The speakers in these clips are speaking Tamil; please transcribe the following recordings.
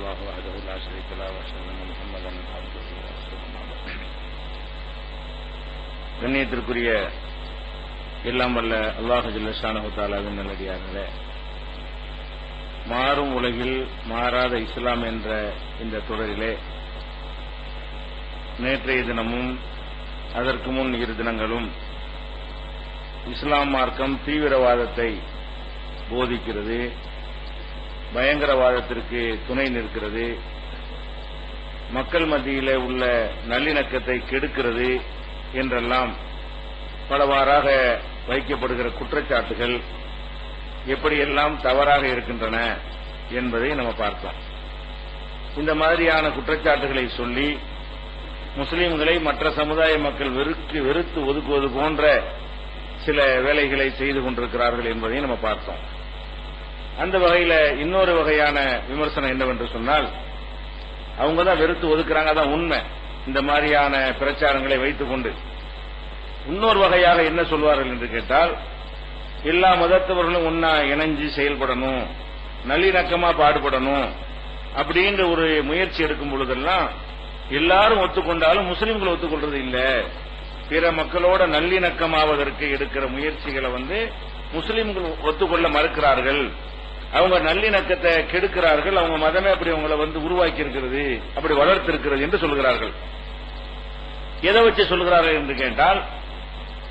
الله وحده لا شريك له وأشهد أن محمدا عبده ورسوله. கண்ணியத்திற்குரிய எல்லாம் வல்ல அல்லாஹ் ஜல்ல ஷானஹு தஆலாவின் நல்லடியார்களே, மாறும் உலகில் மாறாத இஸ்லாம் என்ற இந்த தொடரிலே நேற்றைய தினமும் அதற்கு முன் இரு தினங்களும் இஸ்லாம் மார்க்கம் தீவிரவாதத்தை போதிக்கிறது, பயங்கரவாதத்திற்கு துணை நிற்கிறது, மக்கள் மத்தியிலே உள்ள நல்லிணக்கத்தை கெடுக்கிறது என்றெல்லாம் பலவாறாக வைக்கப்படுகிற குற்றச்சாட்டுகள் எப்படியெல்லாம் தவறாக இருக்கின்றன என்பதை நம்ம பார்த்தோம். இந்த மாதிரியான குற்றச்சாட்டுகளை சொல்லி முஸ்லிம்களை மற்ற சமுதாய மக்கள் வெறுத்து ஒதுக்குவது போன்ற சில வேலைகளை செய்து கொண்டிருக்கிறார்கள் என்பதை நம்ம பார்த்தோம். அந்த வகையில இன்னொரு வகையான விமர்சனம் என்னவென்று சொன்னால், அவங்க தான் வெறுத்து ஒதுக்குறாங்க, அதான் உண்மை. இந்த மாதிரியான பிரச்சாரங்களை வைத்துக் கொண்டு இன்னொரு வகையாக என்ன சொல்வார்கள் என்று கேட்டால், எல்லா மதத்தவர்களும் ஒன்னா இணைஞ்சு செயல்படணும், நல்லிணக்கமா பாடுபடணும் அப்படின்ற ஒரு முயற்சி எடுக்கும் பொழுதெல்லாம் எல்லாரும் ஒத்துக்கொண்டாலும் முஸ்லிம்கள் ஒத்துக்கொள்றது இல்ல. பிற மக்களோட நல்லிணக்கமாவதற்கு எடுக்கிற முயற்சிகளை முஸ்லிம்கள் ஒத்துக்கொள்ள மறுக்கிறார்கள், அவங்க நல்லிணக்கத்தை கெடுக்கிறார்கள், அவங்க மதமே அப்படி அவங்களை உருவாக்கி இருக்கிறது, அப்படி வளர்த்திருக்கிறது என்று சொல்கிறார்கள். எதை வச்சு சொல்கிறார்கள் என்று கேட்டால்,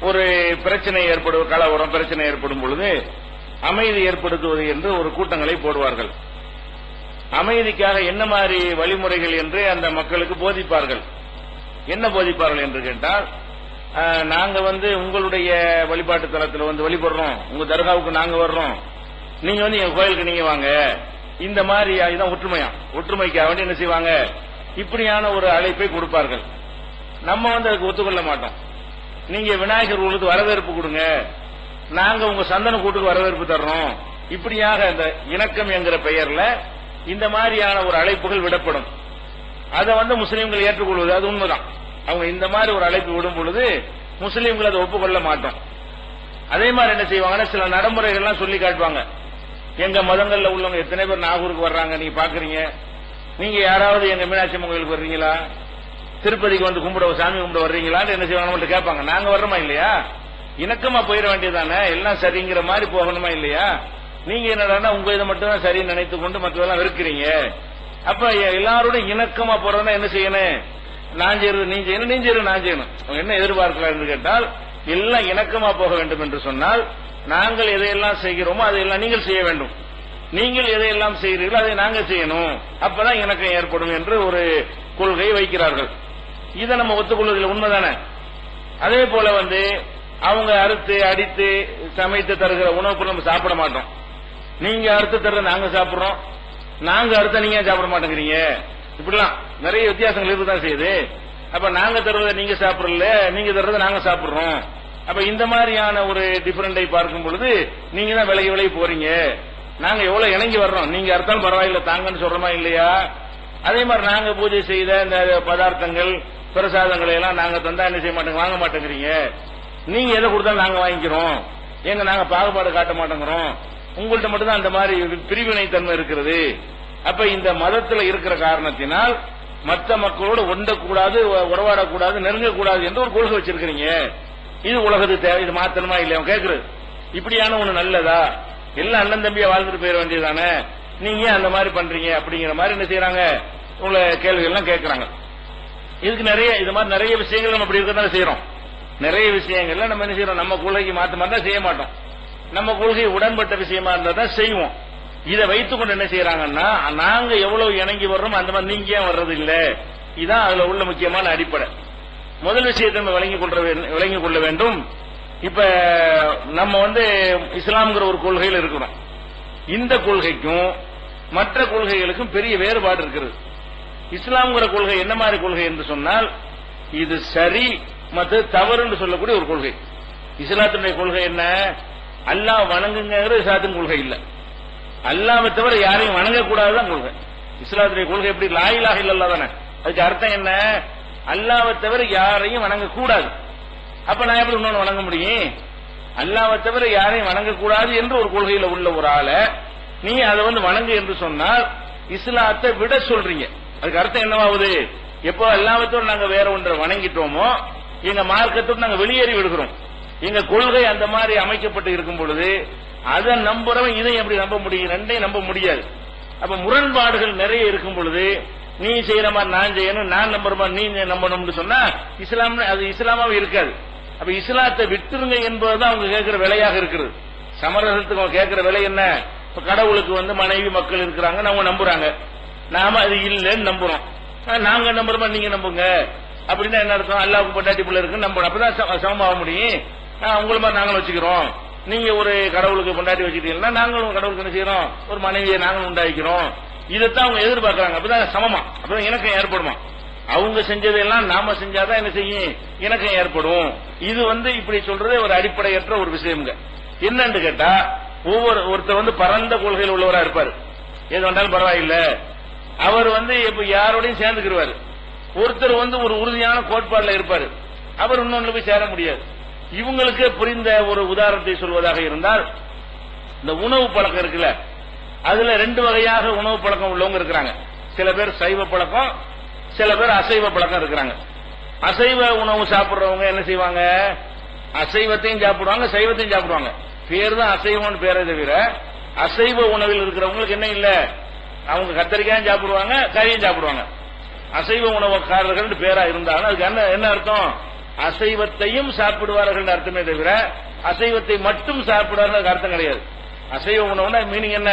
ஒரு பிரச்சனை ஏற்படும், கலவரம் பிரச்சனை ஏற்படும் பொழுது அமைதி ஏற்படுத்துவது என்று ஒரு கூட்டங்களை போடுவார்கள். அமைதிக்காக என்ன மாதிரி வழிமுறைகள் என்று அந்த மக்களுக்கு போதிப்பார்கள். என்ன போதிப்பார்கள் என்று கேட்டால், நாங்க உங்களுடைய வழிபாட்டு தலத்தில் வழிபடுறோம், உங்க தர்காவுக்கு நாங்க வர்றோம், நீங்க எங்க கோயிலுக்கு நீங்க வாங்க, இந்த மாதிரி இதுதான் ஒற்றுமைக்காக வேண்டி என்ன செய்வாங்க, இப்படியான ஒரு அழைப்பை கொடுப்பார்கள். நம்ம அதுக்கு ஒத்துக்கொள்ள மாட்டோம். நீங்க விநாயகர் ஊருக்கு வரவேற்பு கொடுங்க, நாங்க உங்க சந்தன கூட்டுக்கு வரவேற்பு தர்றோம், இப்படியாக இந்த இணக்கம் என்கிற பெயர்ல இந்த மாதிரியான ஒரு அழைப்புகள் விடப்படும். அதை முஸ்லீம்கள் ஏற்றுக்கொள்வது அது உண்மைதான். அவங்க இந்த மாதிரி ஒரு அழைப்பு விடும் பொழுது முஸ்லீம்கள் அதை ஒப்புக்கொள்ள மாட்டோம். அதே மாதிரி என்ன செய்வாங்கன்னா, சில நடைமுறைகள்லாம் சொல்லி காட்டுவாங்க. எங்க மதங்கள்ல உள்ளவங்க எத்தனை பேர் நாகூருக்கு வர்றாங்க நீங்க பாக்குறீங்க, நீங்க யாராவது எங்க மீனாட்சி அம்மன் கோயிலுக்கு வர்றீங்களா, திருப்பதிக்கு கும்பிட சாமி கும்பிட வர்றீங்களான்னு என்ன செய்வாங்க கேட்பாங்க. நாங்க வர்றோமா இல்லையா, இணக்கமா போயிட வேண்டியதானே, எல்லாம் சரிங்கிற மாதிரி போகணுமா இல்லையா, நீங்க என்னடா உங்க இதை மட்டும் தான் சரி நினைத்து கொண்டு மற்றதெல்லாம் வெறுக்கிறீங்க. அப்ப எல்லாரோட இணக்கமா போறதுன்னா என்ன செய்யணும், நான் செய்யறது நீ செய்யணும், நீ செய்யறது நான் செய்யணும். என்ன எதிர்பார்க்கலாம் என்று கேட்டால், எல்லாம் இணக்கமா போக வேண்டும் என்று சொன்னால், நாங்கள் எதையெல்லாம் செய்கிறோமோ அதையெல்லாம் நீங்கள் செய்ய வேண்டும், நீங்கள் எதையெல்லாம் செய்கிறீர்களோ அதை நாங்கள் செய்யணும், அப்பதான் இணக்கம் ஏற்படும் என்று ஒரு கொள்கையை வைக்கிறார்கள். இதை நம்ம ஒத்துக்கொள்வதில் உண்மைதானே. அதே போல அவங்க அறுத்து அடித்து சமைத்து தருகிற உணவுக்கு நம்ம சாப்பிட மாட்டோம். நீங்க அறுத்து தர்றத நாங்க சாப்பிடுறோம், நாங்க அறுத்த நீங்க சாப்பிட மாட்டேங்கிறீங்க, இப்படிலாம் நிறைய வித்தியாசங்கள் இருக்குதான் செய்யுது. அப்ப நாங்க தருவதை நீங்க சாப்பிடல, நீங்க தர்றதை நாங்க சாப்பிடுறோம். அப்ப இந்த மாதிரியான ஒரு டிஃபரெண்டை பார்க்கும் பொழுது நீங்க தான் விலகி போறீங்க. நாங்க எவ்வளவு இணங்கி வர்றோம், நீங்க அறுத்தாலும் பரவாயில்ல தாங்கன்னு சொல்றோமா இல்லையா. அதே மாதிரி நாங்க பூஜை செய்த இந்த பதார்த்தங்கள் பிரசாதங்களை எல்லாம் நாங்க தந்தா என்ன செய்ய மாட்டோங்க, வாங்க மாட்டேங்கிறீங்க. நீங்க எதை கொடுத்தாலும் நாங்க வாங்கிக்கிறோம், நாங்க பாகுபாடு காட்ட மாட்டேங்கிறோம். உங்கள்கிட்ட மட்டும்தான் அந்த மாதிரி பிரிவினை தன்மை இருக்கிறது. அப்ப இந்த மதத்தில் இருக்கிற காரணத்தினால் மற்ற மக்களோடு ஒண்டக்கூடாது, உறவாடக்கூடாது, நெருங்கக்கூடாது என்று ஒரு கொள்கை வச்சிருக்கிறீங்க. இது உலகத்துக்கு தேவை, இது மாத்தணுமா இல்லையா கேட்கறது. இப்படியான ஒண்ணு நல்லதா, எல்லாம் அண்ணன் தம்பியா வாழ்ந்துட்டு போயிட வேண்டியதானே, நீங்க அந்த மாதிரி பண்றீங்க அப்படிங்கிற மாதிரி என்ன செய்யறாங்க, உள்ள கேள்விகள் எல்லாம் கேட்கறாங்க. இதுக்கு இது மாதிரி நிறைய விஷயங்கள் நம்ம அப்படி இருக்கதான் செய்யறோம். நிறைய விஷயங்கள்ல நம்ம என்ன செய்யறோம், நம்ம கொள்கைக்கு மாத்த மாதிரி தான் செய்ய மாட்டோம், நம்ம கொள்கை உடன்பட்ட விஷயமா இருந்தா தான் செய்வோம். இதை வைத்துக்கொண்டு என்ன செய்யறாங்கன்னா, நாங்க எவ்வளவு இணங்கி வர்றோம் அந்த மாதிரி நீங்க ஏன் வர்றது இல்ல, இதுதான் அதுல உள்ள முக்கியமான அடிப்படை. முதல் விஷயத்தை நம்ம விளங்கிக் கொள்ள வேண்டும். இப்ப நம்ம இஸ்லாம்ங்கிற ஒரு கொள்கையில் இருக்கிறோம். இந்த கொள்கைக்கும் மற்ற கொள்கைகளுக்கும் பெரிய வேறுபாடு இருக்கிறது. இஸ்லாம்ங்கிற கொள்கை என்ன மாதிரி கொள்கை என்று சொன்னால், இது சரி மற்ற தவறு என்று சொல்லக்கூடிய ஒரு கொள்கை. இஸ்லாத்தினுடைய கொள்கை என்ன, அல்லாஹ் வணங்குங்கிற இஸ்லாத்தின் கொள்கை இல்ல, அல்லாஹ்வை தவிர யாரையும் வணங்கக்கூடாதுதான் கொள்கை. இஸ்லாத்துடைய கொள்கை எப்படி, லா இலாஹ இல்லல்லாஹ் தானே, அதுக்கு அர்த்தம் என்ன, அல்லாஹ்வை தவிர யாரையும் வணங்கக்கூடாது. அப்ப நான் எப்படி இன்னொன்னு வணங்க முடியும், அல்லாஹ்வை தவிர யாரையும் வணங்கக்கூடாது என்று ஒரு கொள்கையில உள்ள ஒரு ஆளை நீ அதை வணங்கு என்று சொன்னால் இஸ்லாத்தை விட சொல்றீங்க. அதுக்கு அர்த்தம் என்னவாகுது? எப்போ எல்லாவற்றோடு நாங்க வேற ஒன்றை வணங்கிட்டோமோ எங்க மார்க்கத்தோடு நாங்க வெளியேறி விடுகிறோம். எங்க கொள்கை அந்த மாதிரி அமைக்கப்பட்டு இருக்கும் பொழுது அதை நம்புறவன் இதை எப்படி நம்ப முடியும்? ரெண்டையும் நம்ப முடியாது. அப்ப முரண்பாடுகள் நிறைய இருக்கும் பொழுது நீ செய்யற மாதிரி நான் செய்யணும், நான் நம்புற மாதிரி நீ நம்பணும்னு சொன்னா இஸ்லாம் அது இஸ்லாமாவே இருக்காது. அப்ப இஸ்லாத்தை விட்டுருங்க என்பதுதான் அவங்க கேட்கிற விலையாக இருக்கிறது. சமரசத்துக்கு அவங்க கேட்கிற விலை என்ன? இப்ப கடவுளுக்கு மனைவி மக்கள் இருக்கிறாங்க, அவங்க நம்புறாங்க, நாம அது இல்லைன்னு நம்புறோம். நாங்க நம்புற மாதிரி நீங்க நம்புங்க அப்படின்னா என்ன அர்த்தம்? அல்லாஹ்வுக்கு பொண்டாட்டி பிள்ளை இருக்குன்னு நம்பணும், அப்பதான் சமமாக முடியும். உங்களை மாதிரி நாங்களும் வச்சுக்கிறோம், நீங்க ஒரு கடவுளுக்கு பொண்டாட்டி வச்சுட்டீங்கன்னா நாங்களும் கடவுளுக்கு என்ன செய்யறோம்? ஒரு மனைவியை நாங்களும் உண்டாக்கிறோம். இதைத்தான் அவங்க எதிர்பார்க்கறாங்க. அப்பதான் சமமா, அப்பதான் இணக்கம் ஏற்படுமா? அவங்க செஞ்சதெல்லாம் நாம செஞ்சாதான் என்ன செய்யும்? இணக்கம் ஏற்படும். இது இப்படி சொல்றது ஒரு அடிப்படையற்ற ஒரு விஷயம்ங்க. என்னன்னு கேட்டா ஒருத்தர் பரந்த கொள்கையில் உள்ளவரா இருப்பாரு, எது வந்தாலும் பரவாயில்ல, அவர் இப்ப யாரோடையும் சேர்ந்துக்கிடுவாரு. ஒருத்தர் ஒரு உறுதியான கோட்பாடுல இருப்பாரு, அவர் இன்னொன்னு போய் சேர முடியாது. இவங்களுக்கு புரிந்த ஒரு உதாரணத்தை சொல்வதாக இருந்தால், இந்த உணவு பழக்கம் இருக்குல்ல, அதுல ரெண்டு வகையாக உணவு பழக்கம் உள்ளவங்க இருக்கிறாங்க. சில பேர் சைவ பழக்கம், சில பேர் அசைவ பழக்கம் இருக்கிறாங்க. அசைவ உணவு சாப்பிடுறவங்க என்ன செய்வாங்க? அசைவத்தையும் சாப்பிடுவாங்க, சைவத்தையும் சாப்பிடுவாங்க. பேர் தான் அசைவம்னு பேரை தவிர அசைவ உணவில் இருக்கிறவங்களுக்கு என்ன இல்ல, அவங்க கத்தரிக்காயும் சாப்பிடுவாங்க, கறியும் சாப்பிடுவாங்க. அசைவ உணவுக்காரர்கள் பேரா இருந்தாலும் அதுக்கு என்ன அர்த்தம்? அசைவத்தையும் சாப்பிடுவார்கள் அர்த்தமே தவிர அசைவத்தை மட்டும் சாப்பிடுவார்கள் அர்த்தம் கிடையாது. அசைவ உணவுனா மீனிங் என்ன?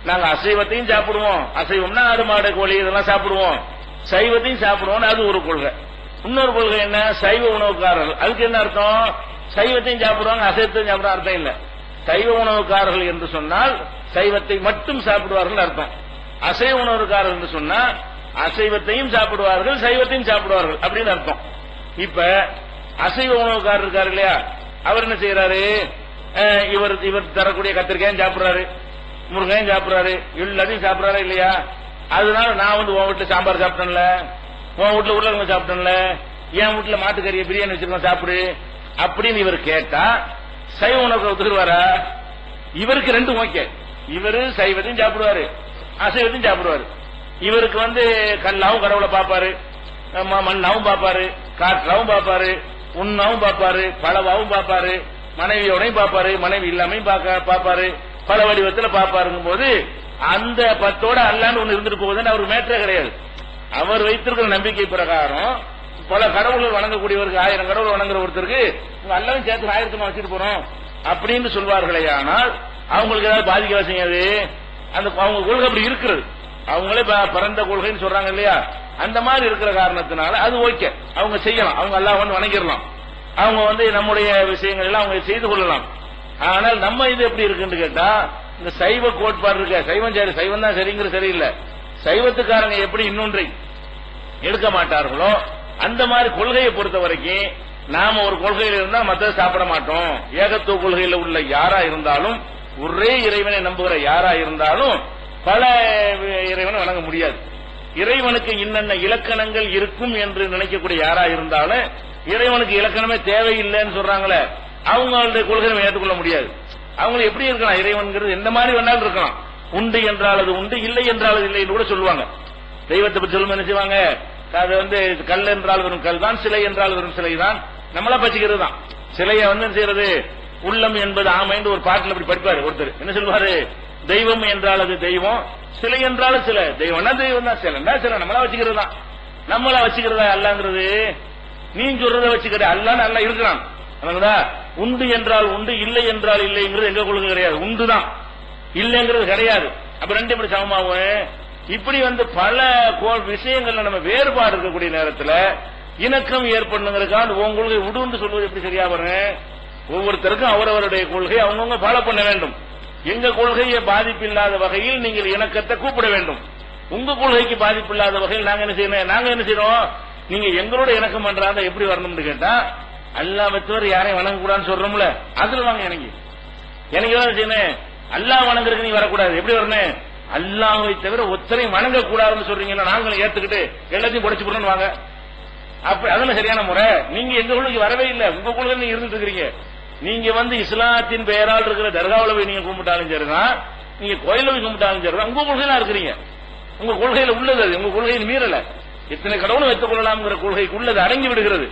நாங்க அசைவத்தையும் சாப்பிடுவோம், அசைவம்னா ஆடு மாடு கோழி இதெல்லாம் சாப்பிடுவோம், சைவத்தையும் சாப்பிடுவோம், அது ஒரு கொள்கை. இன்னொரு கொள்கை என்ன? சைவ உணவுக்காரர்கள். அதுக்கு என்ன அர்த்தம்? சைவத்தையும் சாப்பிடுவாங்க, அசைவத்தையும் சாப்பிட அர்த்தம் இல்ல. சைவ உணவுக்காரர்கள் என்று சொன்னால் சைவத்தை மட்டும் சாப்பிடுவார்கள் அர்த்தம். அசைவ உணவுக்காரர்கள் என்று சொன்னா அசைவத்தையும் சாப்பிடுவார்கள், சைவத்தையும் சாப்பிடுவார்கள் அப்படின்னு அர்த்தம். இப்ப அசைவ உணவுக்காரர் இருக்காரு இல்லையா, அவர் என்ன செய்யறாரு? இவர் தரக்கூடிய கத்திரிக்காயும் சாப்பிடுறாரு, முருங்கையும் சாப்பிடுறாரு, எல்லாத்தையும் சாப்பிடுறாரு இல்லையா? அதனால நான் உன் வீட்டுல சாம்பார் சாப்பிட்டேன்ல, உன் வீட்டுல உருளைக்கிழங்கு சாப்பிட்டேன்ல, என் வீட்டுல மாட்டுக்கறியை பிரியாணி வச்சிருக்கோம் சாப்பிடு அப்படின்னு இவர் கேட்டா சைவ உணவுக்கு ஒத்துக்குவாரா? இவருக்கு ரெண்டும் ஓகே. இவரு சைவத்தையும் சாப்பிடுவாரு, அசைவத்தையும் சாப்பிடுவாரு. இவருக்கு கல்லாவும் கடவுளை பார்ப்பாரு, மண்ணாவும் பார்ப்பாரு, காற்றாவும் பார்ப்பாரு, உண்ணாவும் பார்ப்பாரு, பழவாவும் பார்ப்பாரு, மனைவியோடையும் பார்ப்பாரு, மனைவி இல்லாமையும் பார்ப்பாரு, பல வடிவத்தில் பார்ப்பாருங்கும் போது அந்த 10ஓட அல்லான்னு ஒண்ணு இருந்துட்டு போகுதுன்னு அவருக்கு மேற்றே கிடையாது. அவர் வைத்திருக்கிற நம்பிக்கை பிரகாரம் பல கடவுள்கள் வணங்கக்கூடியவருக்கு 1000 கடவுள் வணங்குற ஒருத்தருக்கு அல்லாவும் சேர்த்து 1000 வச்சுட்டு போறோம் அப்படின்னு சொல்வார்களே. ஆனால் அவங்களுக்கு ஏதாவது பாதிக்க செய்யாது. அந்த அவங்க கொள்கை அப்படி இருக்கிறது, அவங்களே பரந்த கொள்கைன்னு சொல்றாங்க இல்லையா, அந்த மாதிரி இருக்கிற காரணத்தினால அது ஓகே, அவங்க செய்யலாம், அவங்க அல்லாஹ் வணங்கிடலாம், அவங்க நம்முடைய விஷயங்கள் எல்லாம் அவங்க செய்து கொள்ளலாம். ஆனால் நம்ம இது எப்படி இருக்குன்னு கேட்டா, இந்த சைவ கோட்பாடு இருக்க, சைவம் சரி, சைவம் தான் சரிங்கிற சரியில்லை, சைவத்துக்காரங்க எப்படி இன்னொன்றை எடுக்க மாட்டார்களோ அந்த மாதிரி கொள்கையை பொறுத்த வரைக்கும் நாம ஒரு கொள்கையில் இருந்தா மற்ற சாப்பிட மாட்டோம். ஏகத்துவ கொள்கையில் உள்ள யாரா இருந்தாலும், ஒரே இறைவனை நம்புகிற யாரா இருந்தாலும் பல இறைவனை வணங்க முடியாது. இறைவனுக்கு இன்னென்ன இலக்கணங்கள் இருக்கும் என்று நினைக்கக்கூடிய யாரா இருந்தாலும் இறைவனுக்கு இலக்கணமே தேவையில்லைன்னு சொல்றாங்களே, அவங்களுடைய கொள்கையை ஏற்றுக்கொள்ள முடியாது. அவங்க எப்படி இருக்கலாம்? இறைவன்கிறது எந்த மாதிரி வேணாலும் இருக்கலாம். உண்டு என்றால் அது உண்டு, இல்லை என்றால் அது இல்லைன்னு கூட சொல்லுவாங்க. தெய்வத்தை பற்றி சொல்லும் என்ன செய்வாங்க? அது கல் என்றால் வெறும் கல் தான், சிலை என்றால் வெறும் சிலை தான், நம்மளா பச்சிக்கிறது தான். சிலையை செய்யறது உள்ளம் என்பது ஆமைன்னு ஒரு பாட்டில் அப்படி படிப்பாரு ஒருத்தர். என்ன சொல்வாரு? தெய்வம் என்றால் அது தெய்வம், சிலை என்றாலும் சிலை, தெய்வம்னா தெய்வம் தான், சிலைன்னா சிலை, நம்மளா வச்சுக்கிறது தான். நம்மளா வச்சுக்கிறதா அல்லாங்கிறது? நீ சொல்றத வச்சுக்கிற அல்லான்னு அல்ல இருக்கிறான். உண்டு என்றால் உண்டு, இல்லை என்றால் இல்லைங்கிறது எங்க கொள்கை கிடையாது. உண்டுதான், இல்லைங்கிறது கிடையாது. அப்ப ரெண்டு இப்படி சமமாகும். இப்படி பல விஷயங்கள்ல நம்ம வேறுபாடு இருக்கக்கூடிய நேரத்தில் இணக்கம் ஏற்படுங்கிறதுக்காக உங்க கொள்கை விடுன்னு சொல்வது எப்படி சரியா வரும்? ஒவ்வொருத்தருக்கும் அவரவருடைய கொள்கை அவங்கவுங்க ஃபாலோ பண்ண வேண்டும். எங்க கொள்கையை பாதிப்பில்லாத வகையில் நீங்கள் இணக்கத்தை கூப்பிட வேண்டும். உங்க கொள்கைக்கு பாதிப்பில்லாத வகையில் நாங்க என்ன செய்யணும்? நாங்க என்ன செய்யறோம்? நீங்க எங்களோட இணக்கம் பண்றாங்க எப்படி வரணும்னு கேட்டா, அல்லாஹ் தவிர யாரையும் வணங்க கூடாதுன்னு சொல்றோம்ல, அதுல வாங்க எனக்கு செய்யணும். அல்லாஹ் வணங்குறதுக்கு நீ வரக்கூடாது. எப்படி வரணும்? அல்லாஹ்வை தவிர ஒத்தரையும் வணங்க கூடாதுன்னு சொல்றீங்கன்னா நாங்களும் ஏத்துக்கிட்டு எல்லாத்தையும் குறைச்சு போடணும் வாங்க. அப்ப அதெல்லாம் சரியான முறை. நீங்க எங்க கொள்கைக்கு வரவே இல்லை, உங்க கொள்கை நீங்க இருந்துட்டு இருக்கிறீங்க. நீங்க இஸ்லாத்தின் பெயரால் இருக்கிற தர்காவில் போய் நீங்க கும்பிட்டாலும் சரிதான், நீங்க கோயில போய் கும்பிட்டாலும் சரிதான், உங்க கொள்கைலாம் இருக்கிறீங்க. உங்க கொள்கையில உள்ளது, அது உங்க கொள்கையின் மீறல. எத்தனை கடவுளும் வைத்துக் கொள்ளலாம்ங்கிற கொள்கைக்கு உள்ளது அடங்கி விடுகிறது.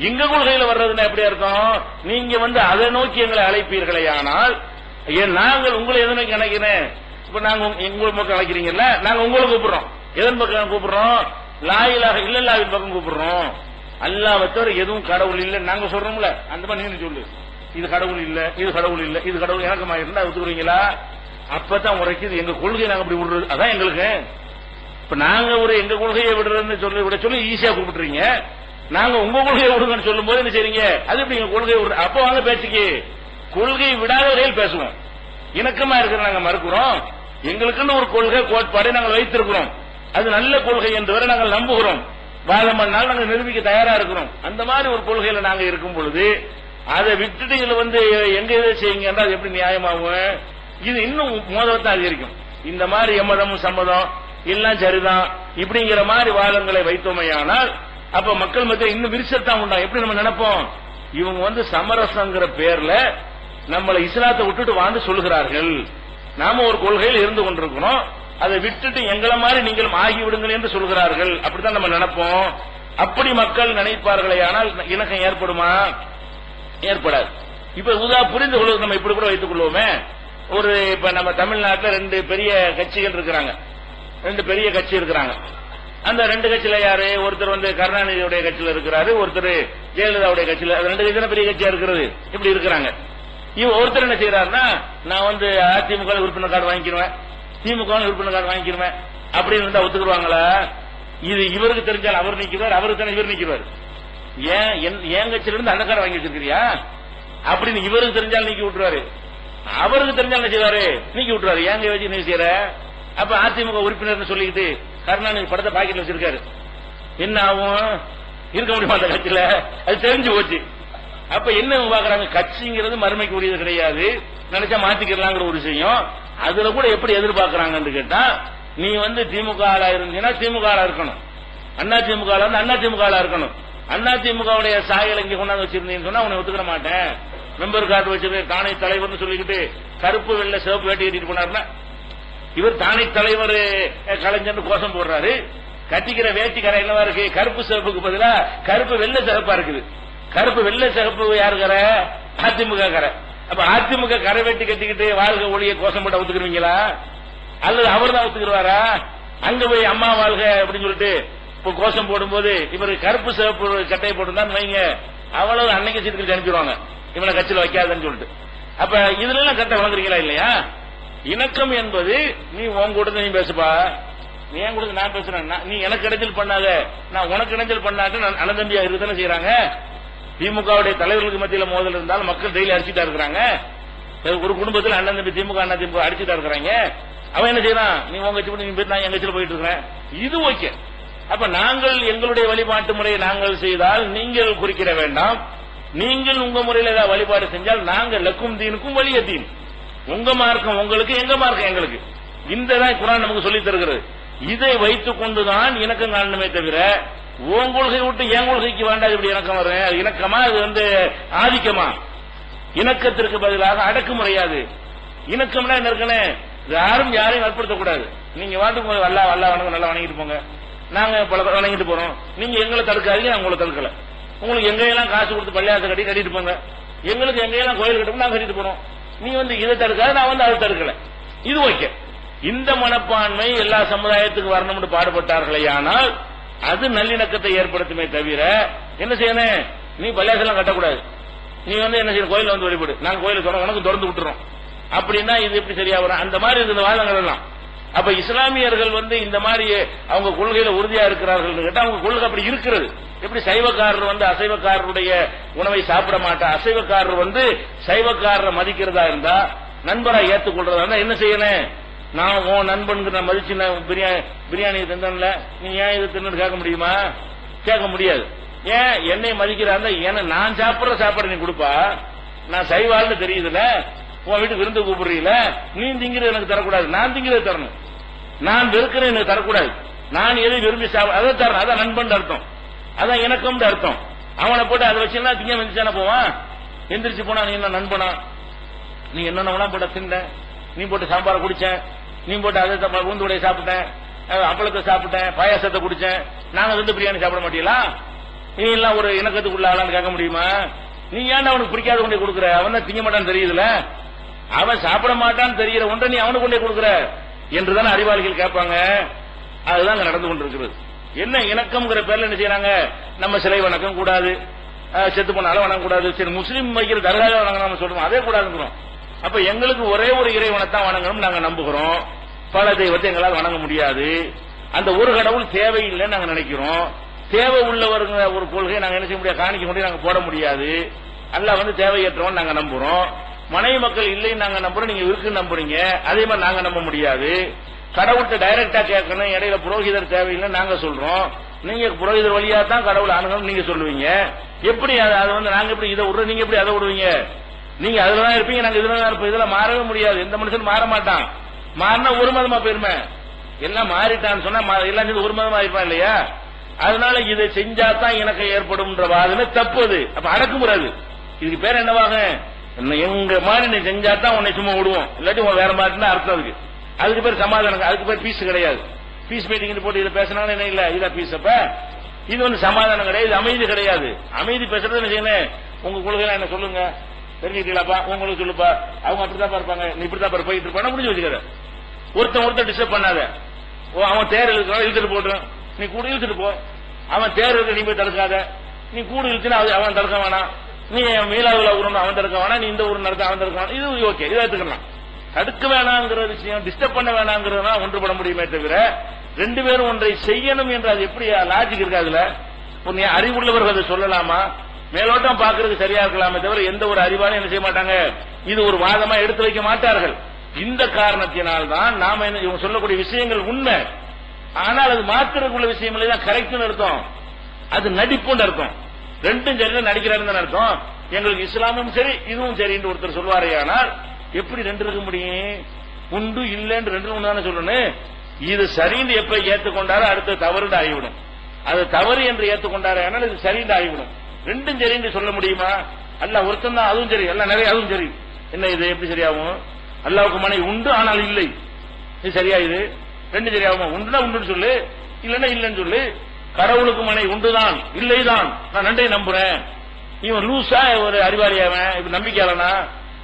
எங்க கொள்கையில வர்றதுன்னா எப்படி அர்த்தம்? நீங்க அதை நோக்கி எங்களை அழைப்பீர்களே, ஆனால் நாங்கள் உங்களை எதை நோக்கி அழைக்கிறேன்? இப்ப நாங்க உங்களை பக்கம் அழைக்கிறீங்கல்ல, நாங்க உங்களை கூப்பிடுறோம். எதன் பக்கம் கூப்பிடுறோம்? லா இலாஹ இல்லல்லாஹ்வின் பக்கம் கூப்பிடுறோம். அல்லாஹ்வை தவிர எதுவும் கடவுள் இல்லை நாங்க சொல்றோம்ல, அந்த மாதிரி நீங்க சொல்லு. இது கடவுள் இல்ல, இது கடவுள் இல்ல, இது கடவுள் எனக்கு இருந்தா ஒத்துக்குறீங்களா? அப்பதான் உரைக்குது எங்க கொள்கையை நாங்க அப்படி விடுறது. அதான் எங்களுக்கு இப்ப நாங்க எங்க கொள்கையை விடுறதுன்னு விட சொல்லி ஈஸியா கூப்பிட்டுறீங்க. நாங்க உங்க கொள்கையை விடுங்கன்னு சொல்லும் போது என்ன செய்றீங்க? அது எப்படி எங்க கொள்கையை விடுற? அப்ப வாங்க பேச்சுக்கு கொள்கை விடாத வகையில் பேசுவோம். இணக்கமா இருக்கிற நாங்க மறுக்கிறோம். எங்களுக்குன்னு ஒரு கொள்கை கோட்பாடு நாங்கள் வைத்திருக்கிறோம். அது நல்ல கொள்கை என்று வரை நாங்கள் நம்புகிறோம். வாதம் பண்ணால் நாங்கள் நிரூபிக்க தயாரா இருக்கிறோம். அந்த மாதிரி ஒரு கொள்கையில நாங்க இருக்கும் பொழுது அதை விட்டுட்டு இதுல எங்க இதை செய்யுங்க என்றால் எப்படி நியாயமாகும்? இது இன்னும் மோதலத்தை அதிகரிக்கும். இந்த மாதிரி எம்மதமும் சம்மதம் எல்லாம் சரிதான் இப்படிங்கிற மாதிரி வாதங்களை வைத்தோமையானால் அப்ப மக்கள் மத்தியில் இன்னும் விரிசத்தான் உண்டா. எப்படி நம்ம நினைப்போம்? இவங்க சமரசங்கிற பேர்ல நம்மளை இஸ்லாத்தை விட்டுட்டு வாழ்ந்து சொல்லுகிறார்கள். நாம ஒரு கொள்கையில் இருந்து கொண்டிருக்கிறோம், அதை விட்டுட்டு எங்களை மாதிரி நீங்களும் ஆகிவிடுங்கள் என்று சொல்கிறார்கள். அப்படித்தான் நம்ம நினைப்போம். அப்படி மக்கள் நினைப்பார்களே, ஆனால் இணக்கம் ஏற்படுமா? ஏற்படாது. இப்ப புரிந்து கொள்வது நம்ம இப்படி கூட வைத்துக் கொள்வோமே. இப்ப நம்ம தமிழ்நாட்டில் 2 பெரிய கட்சிகள் இருக்கிறாங்க. 2 பெரிய கட்சி இருக்கிறாங்க. அந்த 2 கட்சியில யாரு? ஒருத்தர் கருணாநிதியுடைய கட்சியில இருக்கிறாரு, ஒருத்தர் ஜெயலலிதாவுடைய கட்சியில. 2 கட்சியில பெரிய கட்சியா இருக்கிறது. இப்படி இருக்கிறாங்க. ஒருத்தர் என்ன செய்யறாருன்னா, நான் அதிமுக உறுப்பினர் கார்டு வாங்கிடுவேன், திமுக உறுப்பினர் கார்டு வாங்கிடுவேன் அப்படின்னு இருந்தா ஒத்துக்குருவாங்களா? இது இவருக்கு தெரிஞ்சால் அவர் நிக்கிறார், அவருக்கு தானே இவர் நிக்கிறார். ஏன் என் கட்சியில இருந்து அந்த கார்டு வாங்கி வச்சிருக்கிறியா அப்படின்னு இவருக்கு தெரிஞ்சால் நீக்கி விட்டுருவாரு, அவருக்கு தெரிஞ்சால் என்ன செய்வாரு? நீக்கி விட்டுருவாரு. ஏங்க வச்சு நீ செய்யற? அப்ப அதிமுக உறுப்பினர் சொல்லிக்கிட்டு கருணாநிதி படத்தை பாக்கெட்ல வச்சிருக்காரு, என்ன ஆகும்? இருக்க முடியுமா அந்த கட்சியில? அது தெரிஞ்சு போச்சு. அப்ப என்ன பாக்குறாங்க? கட்சிங்கிறது மறுமைக்கு உரியது கிடையாது, நினைச்சா மாத்திக்கலாங்கிற ஒரு விஷயம். அதுல கூட எப்படி எதிர்பார்க்கறாங்கன்னு கேட்டா, நீ திமுக ஆளா இருந்தீங்கன்னா திமுக ஆளா இருக்கணும், அண்ணா திமுக ஆளா அண்ணா திமுக ஆளா இருக்கணும். அண்ணா திமுகவுடைய சாயல் இங்க கொண்டாந்து வச்சிருந்தீங்கன்னு சொன்னா உன்னை ஒத்துக்கிற மாட்டேன். மெம்பர் கார்டு வச்சிருக்க தானே தலைவர்னு சொல்லிக்கிட்டு கருப்பு வெள்ளை சிவப்பு வேட்டி கட்டிட்டு போனாருன்னா, இவர் தானே தலைவர் கலைஞர் கோஷம் போடுறாரு. கட்டிக்கிற வேட்டி கரை என்னவா இருக்கு? கருப்பு சிவப்புக்கு பதிலா கருப்பு வெள்ளை சிவப்பா இருக்குது. கருப்பு வெள்ளை சிவப்பு யாரு கரை? அதிமுக கரை. அப்ப அதிமுக கரை வெட்டி கட்டிக்கிட்டு வாழ்க ஒளிய கோஷம் போட்டு ஒத்துக்குருவீங்களா? அல்லது அவர் தான் ஒத்துக்குருவாரா? அங்க போய் அம்மா வாழ்க அப்படின்னு சொல்லிட்டு இப்ப கோஷம் போடும்போது இவர் கருப்பு சிவப்பு கட்டையை போட்டுதான் வைங்க, அவ்வளவு அன்னைக்கு சீட்டுக்கு அனுப்பிடுவாங்க, இவனை கட்சியில் வைக்காதுன்னு சொல்லிட்டு. அப்ப இதுல எல்லாம் கட்ட வளர்க்குறீங்களா இல்லையா? இணக்கம் என்பது நீ உன் கூட நீ பேசுப்பா, நீ என் கூட நான் பேசுறேன், நீ எனக்கு இடைஞ்சல் பண்ணாத, நான் உனக்கு இடைஞ்சல் பண்ணாட்டு அண்ணன் தம்பியா இருக்குதானே செய்யறாங்க. திமுகவுடைய தலைவர்களுக்கு மத்தியில மோதல் இருந்தாலும் மக்கள் டெய்லி அடிச்சுட்டா இருக்கிறாங்க. ஒரு குடும்பத்தில் அண்ணன் தம்பி திமுக அண்ணா திமுக அடிச்சுட்டா இருக்கிறாங்க. அவன் என்ன செய்யறான்? நீ உங்க கட்சி நீ போயிட்டு நான் என் கட்சியில் போயிட்டு இருக்கிறேன். இது ஓகே. அப்ப நாங்கள் எங்களுடைய வழிபாட்டு முறையை நாங்கள் செய்தால் நீங்கள் குறிக்கிட வேண்டாம். நீங்கள் உங்க முறையில் ஏதாவது வழிபாடு செஞ்சால் நாங்கள் லக்கும் தீனுக்கும் வலிய தீன், உங்க மார்க்கம் உங்களுக்கு, எங்க மார்க்கம் எங்களுக்கு. இந்த குர்ஆன் நமக்கு சொல்லி தருகிறது. இதை வைத்துக் கொண்டுதான் இணக்கம் காணணுமே தவிர உன் கொள்கை விட்டு என் கொள்கைக்கு வேண்டாம். இப்படி இணக்கம் வரும். அது இணக்கமா? அது ஆதிக்கமா? இணக்கத்திற்கு பதிலாக அடக்குமுறையாது. இணக்கம்னா என்ன இருக்குன்னு யாரும் யாரையும் வற்புறுத்தக்கூடாது. நீங்க வாட்டுக்கு வல்லா வணக்கம் நல்லா வணங்கிட்டு போங்க, நாங்க பல வணங்கிட்டு போறோம், நீங்க எங்களை தடுக்காதீங்க, நான் உங்களை தடுக்கல. உங்களுக்கு எங்கெல்லாம் காசு கொடுத்து பள்ளியாசை கட்டிட்டு போங்க, எங்களுக்கு எங்கெல்லாம் கோயில் கட்டணும் நாங்க கட்டிட்டு போறோம். நீ இதை தடுக்காது, நான் அதை தடுக்கல. இது ஓகே. இந்த மனப்பான்மை எல்லா சமுதாயத்துக்கு வரணும்னு பாடுபட்டார்களே, ஆனால் அது நல்லிணக்கத்தை ஏற்படுத்துமே தவிர என்ன செய்யணும்? நீ பள்ளியாசெல்லாம் கட்டக்கூடாது, நீ என்ன செய்யணும்? கோயில வழிபடு, நாங்க கோயில சொல்றோம், உனக்கு திறந்து விட்டுறோம் அப்படின்னா இது எப்படி சரியா வரும்? அந்த மாதிரி இருக்கிற வாதங்கள் எல்லாம். அப்ப இஸ்லாமியர்கள் இந்த மாதிரி அவங்க கொள்கையில உறுதியா இருக்கிறார்கள் கேட்டா அவங்க கொள்கை அப்படி இருக்கிறது. எப்படி சைவக்காரர் அசைவக்காரருடைய உணவை சாப்பிட மாட்டா, அசைவக்காரர் சைவக்காரரை மதிக்கிறதா இருந்தா நண்பரா ஏத்துக்கொள்றதா இருந்தா என்ன செய்யணும்? நான் உன் நண்பனுக்கு மதிச்சு பிரியாணி தின்னல, நீ ஏன் இது தின்னு கேட்க முடியுமா? கேட்க முடியாது. ஏன் என்னை மதிக்கிறா இருந்தா ஏன்னா நான் சாப்பிடுற சாப்பாடு நீ கொடுப்பா, நான் சைவாள்னு தெரியுதுல, உன் வீட்டுக்கு விருந்து கூப்பிடுறீல, நீ திங்கிறது எனக்கு தரக்கூடாது, நான் திங்கிறது தரணும். நான் வெறுக்கிறேன் எனக்கு தரக்கூடாது, நான் எதை விரும்பி அதை தரணும். அதான் நண்பன் அர்த்தம், அதான் இணக்கம் அர்த்தம். அவனை போட்டு அதை வச்சுன்னா திங்க வந்துச்சான போவான். எந்திரிச்சு போனா நீ என்ன நண்பனா? நீ என்னென்ன போட்ட தின்ன, நீ போட்டு சாம்பாரை குடிச்ச, நீ போட்டு அதை ஊந்து உடைய சாப்பிட்டேன், அப்பளத்தை சாப்பிட்டேன், பாயாசத்தை குடிச்சேன், நாங்க வந்து பிரியாணி சாப்பிட மாட்டீங்களா? நீ எல்லாம் ஒரு இணக்கத்துக்குள்ள ஆளான்னு கேட்க முடியுமா? நீ ஏன்டா அவனுக்கு பிடிக்காத கொண்டே கொடுக்குற? அவன் தான் திங்க மாட்டான்னு தெரியுதுல, அவன் சாப்பிட மாட்டான்னு தெரிகிற ஒன்றை நீ அவனுக்கு கொண்டே கொடுக்குற என்றுதானே அறிவாளிகள் கேட்பாங்க. அதுதான் நடந்து கொண்டிருக்கிறது. என்ன இணக்கம்ங்கிற பேர்ல என்ன செய்யறாங்க? நம்ம சிலை வணக்கம் கூடாது, செத்து போனாலும் வணங்க கூடாது. சரி, முஸ்லீம் வைக்கிற தர்காவை வணங்க நம்ம சொல்றோம், அதே கூடாதுங்கிறோம். அப்ப எங்களுக்கு ஒரே ஒரு இறைவனைத்தான் வணங்கணும் நாங்க நம்புகிறோம். பல தெய்வத்தை எங்களால் வணங்க முடியாது. அந்த ஒரு கடவுள் தேவையில்லைன்னு நாங்க நினைக்கிறோம். தேவை உள்ளவருங்க ஒரு கொள்கையை நாங்க என்ன செய்ய முடியாது, காணிக்க முடியும், நாங்க போட முடியாது. அல்லாஹ் வந்து தேவையற்றவன் நாங்க நம்புறோம். மனைவி மக்கள் இல்லைன்னு நாங்க நம்புறோம், நீங்க இருக்குன்னு நம்புறீங்க, அதே மாதிரி நாங்க நம்ப முடியாது. கடவுள்கிட்ட டைரக்டா கேட்கணும், இடையில புரோகிதர் தேவையில்லைன்னு நாங்க சொல்றோம். நீங்க புரோகிதர் வழியா தான் கடவுள் அணுகணும் நீங்க சொல்லுவீங்க. எப்படி அது வந்து நாங்க எப்படி இதை விடுறோம், நீங்க எப்படி அதை விடுவீங்க? நீங்க அதுலதான் இருப்பீங்க, நாங்க இதுலதான் இருப்போம். இதெல்லாம் மாறவே முடியாது. எந்த மனுஷன் மாற மாட்டான். மாறினா ஒரு மதமா போயிருமே. எல்லாம் மாறிட்டான்னு சொன்னா எல்லாம் சேர்ந்து ஒரு மதமா இருப்பான் இல்லையா? அதனால இதை செஞ்சா தான் எனக்கு ஏற்படும்ன்ற வாதமே தப்பு. அது அப்ப அடக்குமுறாது. இதுக்கு பேர் என்னவாக? எங்க மாதிரி நீ செஞ்சா தான் உன்னை சும்மா விடுவோம், இல்லாட்டி உன் வேற மாதிரி தான் அர்த்தம். அதுக்கு பேர் சமாதானம், அதுக்கு பேர் பீஸ் கிடையாது. பீஸ் மீட்டிங் போட்டு இதை பேசினாலும் என்ன இல்ல, இதான் பீஸ். அப்ப இது வந்து சமாதானம் கிடையாது, இது அமைதி கிடையாது. அமைதி பேசுறது என்ன செய்யணும்? உங்க கொள்கைலாம் என்ன சொல்லுங்க, தெரிஞ்சுக்கலாப்பா, உங்களுக்கு சொல்லுப்பா, அவங்க அப்படித்தான் இருப்பாங்க, நீ இப்படித்தான் போயிட்டு இருப்பான முடிஞ்சு வச்சுக்கிற. ஒருத்தன் டிஸ்டர்ப் பண்ணாத. அவன் தேர் இழுக்கிறான், இழுத்துட்டு போட்டுரும், நீ கூட இழுத்துட்டு போ. அவன் தேர் இருக்க நீ போய் தடுக்காத. நீ கூட இழுத்துனா அவன் தடுக்க வேணாம். நீ மீளாவில் ஊரணும் அவன் தடுக்க வேணாம், நீ இந்த ஊர் நடத்த அவன் தடுக்க வேணாம். இது ஓகே, இதை எடுத்துக்கலாம். தடுக்க வேணாங்கிற விஷயம், டிஸ்டர்ப் பண்ண வேணாங்கிறதுனா ஒன்றுபட முடியுமே தவிர ரெண்டு பேரும் ஒன்றை செய்யணும் என்று அது எப்படி லாஜிக் இருக்கு? அதுல அறிவுள்ளவர்கள் அதை சொல்லலாமா? மேலோட்டம் பார்க்கறதுக்கு சரியா இருக்கலாமே தவிர எந்த ஒரு அறிவாலும் என்ன செய்ய மாட்டாங்க, இது ஒரு வாதமா எடுத்து வைக்க மாட்டார்கள். இந்த காரணத்தினால்தான் நாம இவங்க சொல்லக்கூடிய விஷயங்கள் உண்மை, ஆனால் அது மாத்திரக்குள்ள விஷயம் இல்லைதான் கரெக்ட்னு அர்த்தம். அது நடிப்புன்னு அர்த்தம். ரெண்டும் சரி நடிக்கிறாருன்னு அர்த்தம். எங்களுக்கு இஸ்லாமும் சரி இதுவும் சரி என்று ஒருத்தர் சொல்வாரே, ஆனால் எப்படி ரெண்டு இருக்க முடியும்? உண்டு இல்லைன்னு ரெண்டு ஒண்ணு தானே சொல்லணும். இது சரின்னு எப்ப ஏற்றுக்கொண்டாரோ அடுத்த தவறு ஆகிவிடும். அது தவறு என்று ஏற்றுக்கொண்டாரே ஆனால் இது சரின்னு ஆகிவிடும். ரெண்டும் சரின்னு சொல்ல முடியுமா? அல்ல ஒருத்தன் தான் அதுவும் சரி, எல்லாம் நிறைய அதுவும் சரி. என்ன இது எப்படி சரியாகும்? அல்லாவுக்கு மனைவி உண்டு ஆனால் இல்லை, இது சரியா? இது ரெண்டு சரியாகுமா? உண்டுனா உண்டுன்னு சொல்லு, இல்லன்னா இல்லன்னு சொல்லு. கடவுளுக்கு மனைவி உண்டுதான் இல்லைதான், நான் ரெண்டையும் நம்புறேன். இவன் லூசா ஒரு அறிவாளியாவன், இப்ப நம்பிக்கையாளனா?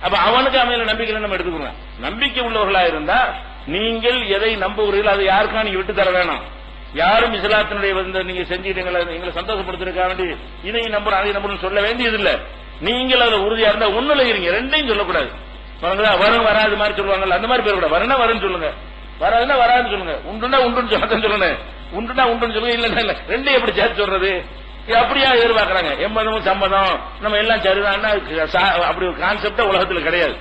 அப்ப அவனுக்கு அமையில நம்பிக்கை நம்ம எடுத்துக்கிறோம். நம்பிக்கை உள்ளவர்களா இருந்தா நீங்கள் எதை நம்புகிறீர்கள் அது யாருக்கா நீங்க விட்டு தர வேணாம். யாரும் இஸ்லாத்தினுடைய வந்து நீங்க செஞ்சுட்டீங்களா எங்களை சந்தோஷப்படுத்திருக்க வேண்டி இதையும் நம்புறோம் அதையும் நம்புறோம் சொல்ல வேண்டியது இல்ல. நீங்கள் அதுல உறுதியா இருந்தா ஒண்ணுல இருங்க, ரெண்டையும் சொல்லக்கூடாது. வரும் வராது மாதிரி சொல்லுவாங்கல்ல, அந்த மாதிரி பேர் கூட வரனா வருன்னு சொல்லுங்க, வராதுன்னா வராதுன்னு சொல்லுங்க, உண்டுன்னா உண்டுன்னு சொல்லணும், உண்டுன்னா உண்டுன்னு சொல்லுங்க, இல்ல இல்ல ரெண்டையும் எப்படி சேர்த்து சொல்றது? அப்படியா எதிர்பார்க்கறாங்க. எம்மதமும் சம்மதம் நம்ம எல்லாம் சரிதான், அப்படி ஒரு கான்செப்ட் உலகத்துல கிடையாது.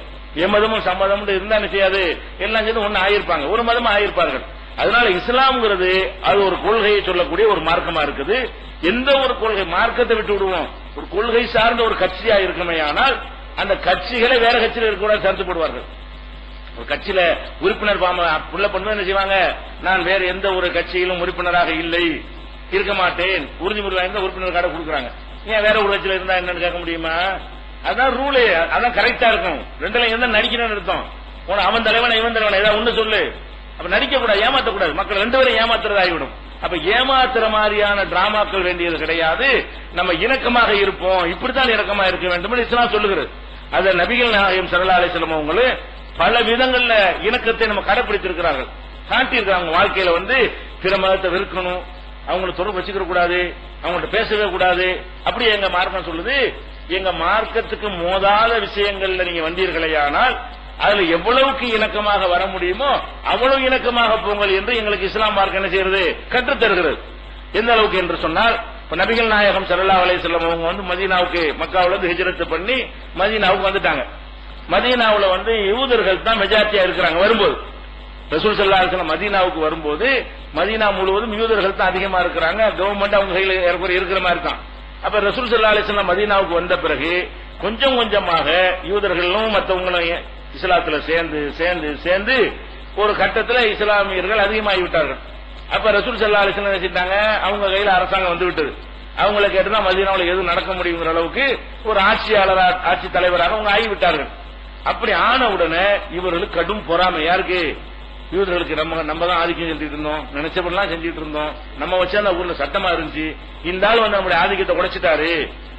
எம்மதமும் சம்மதம் இருந்தா என்ன செய்யாது, எல்லாம் சேர்ந்து ஒன்னு ஆயிருப்பாங்க, ஒரு மதமா ஆயிருப்பார்கள். அதனால இஸ்லாம்ங்கிறது அது ஒரு கொள்கையை சொல்லக்கூடிய ஒரு மார்க்கமா இருக்குது. எந்த ஒரு கொள்கை மார்க்கத்தை விட்டு விடுவோம், ஒரு கொள்கை சார்ந்த ஒரு கட்சியா இருக்குமே, ஆனால் அந்த கட்சிகளை வேற கட்சியில இருக்கக்கூடாது கருத்து போடுவார்கள். ஒரு கட்சியில உறுப்பினர் புள்ள பண்ண என்ன செய்வாங்க, நான் வேற எந்த ஒரு கட்சியிலும் உறுப்பினராக இல்லை, இருக்க மாட்டேன், உறுதிமொழி வாய்ந்த உறுப்பினர் கார்டை கொடுக்குறாங்க. ஏன் வேற ஒரு கட்சியில இருந்தா என்னன்னு கேட்க முடியுமா? அதான் ரூலே, அதான் கரெக்டா இருக்கும். ரெண்டுல எந்த நடிக்கணும்னு அர்த்தம். அவன் தலைவன் இவன் தலைவன் ஏதாவது ஒண்ணு சொல்லு, அப்ப நடிக்க கூடாது, ஏமாத்தக்கூடாது. மக்கள் ரெண்டு பேரும் ஏமாத்துறது ஆகிவிடும். அப்ப ஏமாத்துற மாதிரியான டிராமாக்கள் வேண்டியது கிடையாது. நம்ம இணக்கமாக இருப்போம், இப்படித்தான் இணக்கமாக இருக்க வேண்டும் இஸ்லாம் சொல்லுகிறது. அத நபிகள் நாயகம் ஸல்லல்லாஹு அலைஹி வஸல்லம் அவங்களே பல விதங்கள்ல இணக்கத்தை நம்ம கடைபிடித்திருக்கிறார்கள், காட்டியிருக்காங்க. வாழ்க்கையில வந்து பிற மதத்தை வெறுக்கணும், அவங்களை தொடர்பு வச்சுக்க கூடாது, அவங்கள்ட்ட பேசவே கூடாது. அப்படி எங்க மார்க்கம் சொல்லுது, எங்க மார்க்கத்துக்கு மோதாத விஷயங்கள்ல நீங்க வந்தீர்களேயானால் அதுல எவ்வளவுக்கு இணக்கமாக வர முடியுமோ அவ்வளவு இணக்கமாக போங்கள் என்று எங்களுக்கு இஸ்லாம் மார்க்கம் என்ன செய்யறது, கற்றுத் தருகிறது. எந்த அளவுக்கு என்று சொன்னால், இப்ப நபிகள் நாயகம் ஸல்லல்லாஹு அலைஹி வஸல்லம் அவங்க வந்து மதீனாவுக்கு, மக்காவுல இருந்து ஹிஜ்ரத் பண்ணி மதீனாவுக்கு வந்துட்டாங்க. மதீனாவுல வந்து யூதர்கள் தான் மெஜாரிட்டியா இருக்கிறாங்க. வரும்போது ரசூல் ஸல்லல்லாஹு அலைஹி வஸல்லம் மதீனாவுக்கு வரும்போது மதீனா முழுவதும் யூதர்கள் தான் அதிகமா இருக்கிறாங்க. கவர்மெண்ட் அவங்க கையில இருக்கிற மாதிரி இருக்கான். அப்ப ரசூல் ஸல்லல்லாஹு அலைஹி வஸல்லம் மதீனாவுக்கு வந்த பிறகு கொஞ்சம் கொஞ்சமாக யூதர்களும் மற்றவங்களும் இஸ்லாத்துல சேர்ந்து சேர்ந்து சேர்ந்து ஒரு கட்டத்தில் இஸ்லாமியர்கள் அதிகமாகி விட்டார்கள். அப்ப ரசூல் ஸல்லல்லாஹு அலைஹி வஸல்லம் நினைச்சிட்டாங்க, அவங்க கையில அரசாங்கம் வந்து விட்டது, அவங்களை கேட்டுதான் மதீனாவுல எதுவும் நடக்க முடியுங்கிற அளவுக்கு ஒரு ஆட்சி தலைவராக அவங்க ஆகிவிட்டார்கள். அப்படி ஆன உடனே இவர்களுக்கு கடும் பொறாமை. யாருக்கு? யூதர்களுக்கு நம்ம தான் ஆதிக்கம் செஞ்சுட்டு இருந்தோம், நினைச்சபடிலாம் செஞ்சுட்டு இருந்தோம், நம்ம வச்சா அந்த ஊர்ல சட்டமா இருந்துச்சு, இந்த ஆள் வந்து நம்முடைய ஆதிக்கத்தை உடைச்சிட்டாரு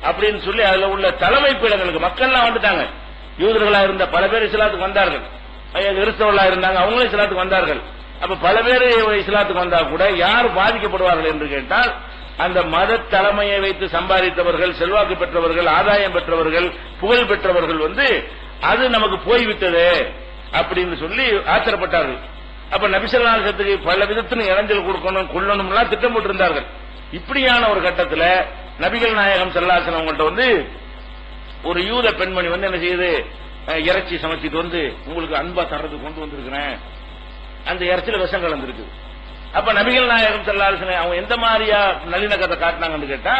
அப்படின்னு சொல்லி அதுல உள்ள தலைமை பீடங்களுக்கு மக்கள்லாம் வந்துட்டாங்க. யூதர்களா இருந்த பல பேர் இஸ்லாத்துக்கு வந்தார்கள், கிறிஸ்தவர்களா இருந்தாங்க அவங்களும் இஸ்லாத்துக்கு வந்தார்கள். அப்ப பல பேர் இஸ்லாத்துக்கு வந்தா கூட யார் பாதிக்கப்படுவார்கள் என்று கேட்டால் அந்த மத தலைமையை வைத்து சம்பாதித்தவர்கள், செல்வாக்கு பெற்றவர்கள், ஆதாயம் பெற்றவர்கள், புகழ் பெற்றவர்கள் வந்து அது நமக்கு போய்விட்டது அப்படின்னு சொல்லி ஆச்சரியப்பட்டார்கள். அப்ப நபி ஸல்லல்லாஹு அலைஹி வஸல்லத்துக்கு பல விதத்திலும் இடைஞ்சல் கொடுக்கணும், கொல்லணும்லாம் திட்டமிட்டு இருந்தார்கள். இப்படியான ஒரு கட்டத்தில் நபிகள் நாயகம் ஸல்லல்லாஹு அலைஹி வஸல்லம் அவங்கள்ட்ட வந்து ஒரு யூத பெண்மணி வந்து என்ன செய்யுது, இறைச்சி சமைச்சிட்டு வந்து உங்களுக்கு அன்பா தர்றதுக்கு கொண்டு வந்திருக்கிறேன், அந்த இறைச்சியில விஷம் கலந்துருக்கு. அப்ப நபிகள் நாயகம் ஸல்லல்லாஹு அலைஹி வஸல்லம் அவங்க எந்த மாதிரியா நல்லிணக்கத்தை காட்டினாங்கன்னு கேட்டா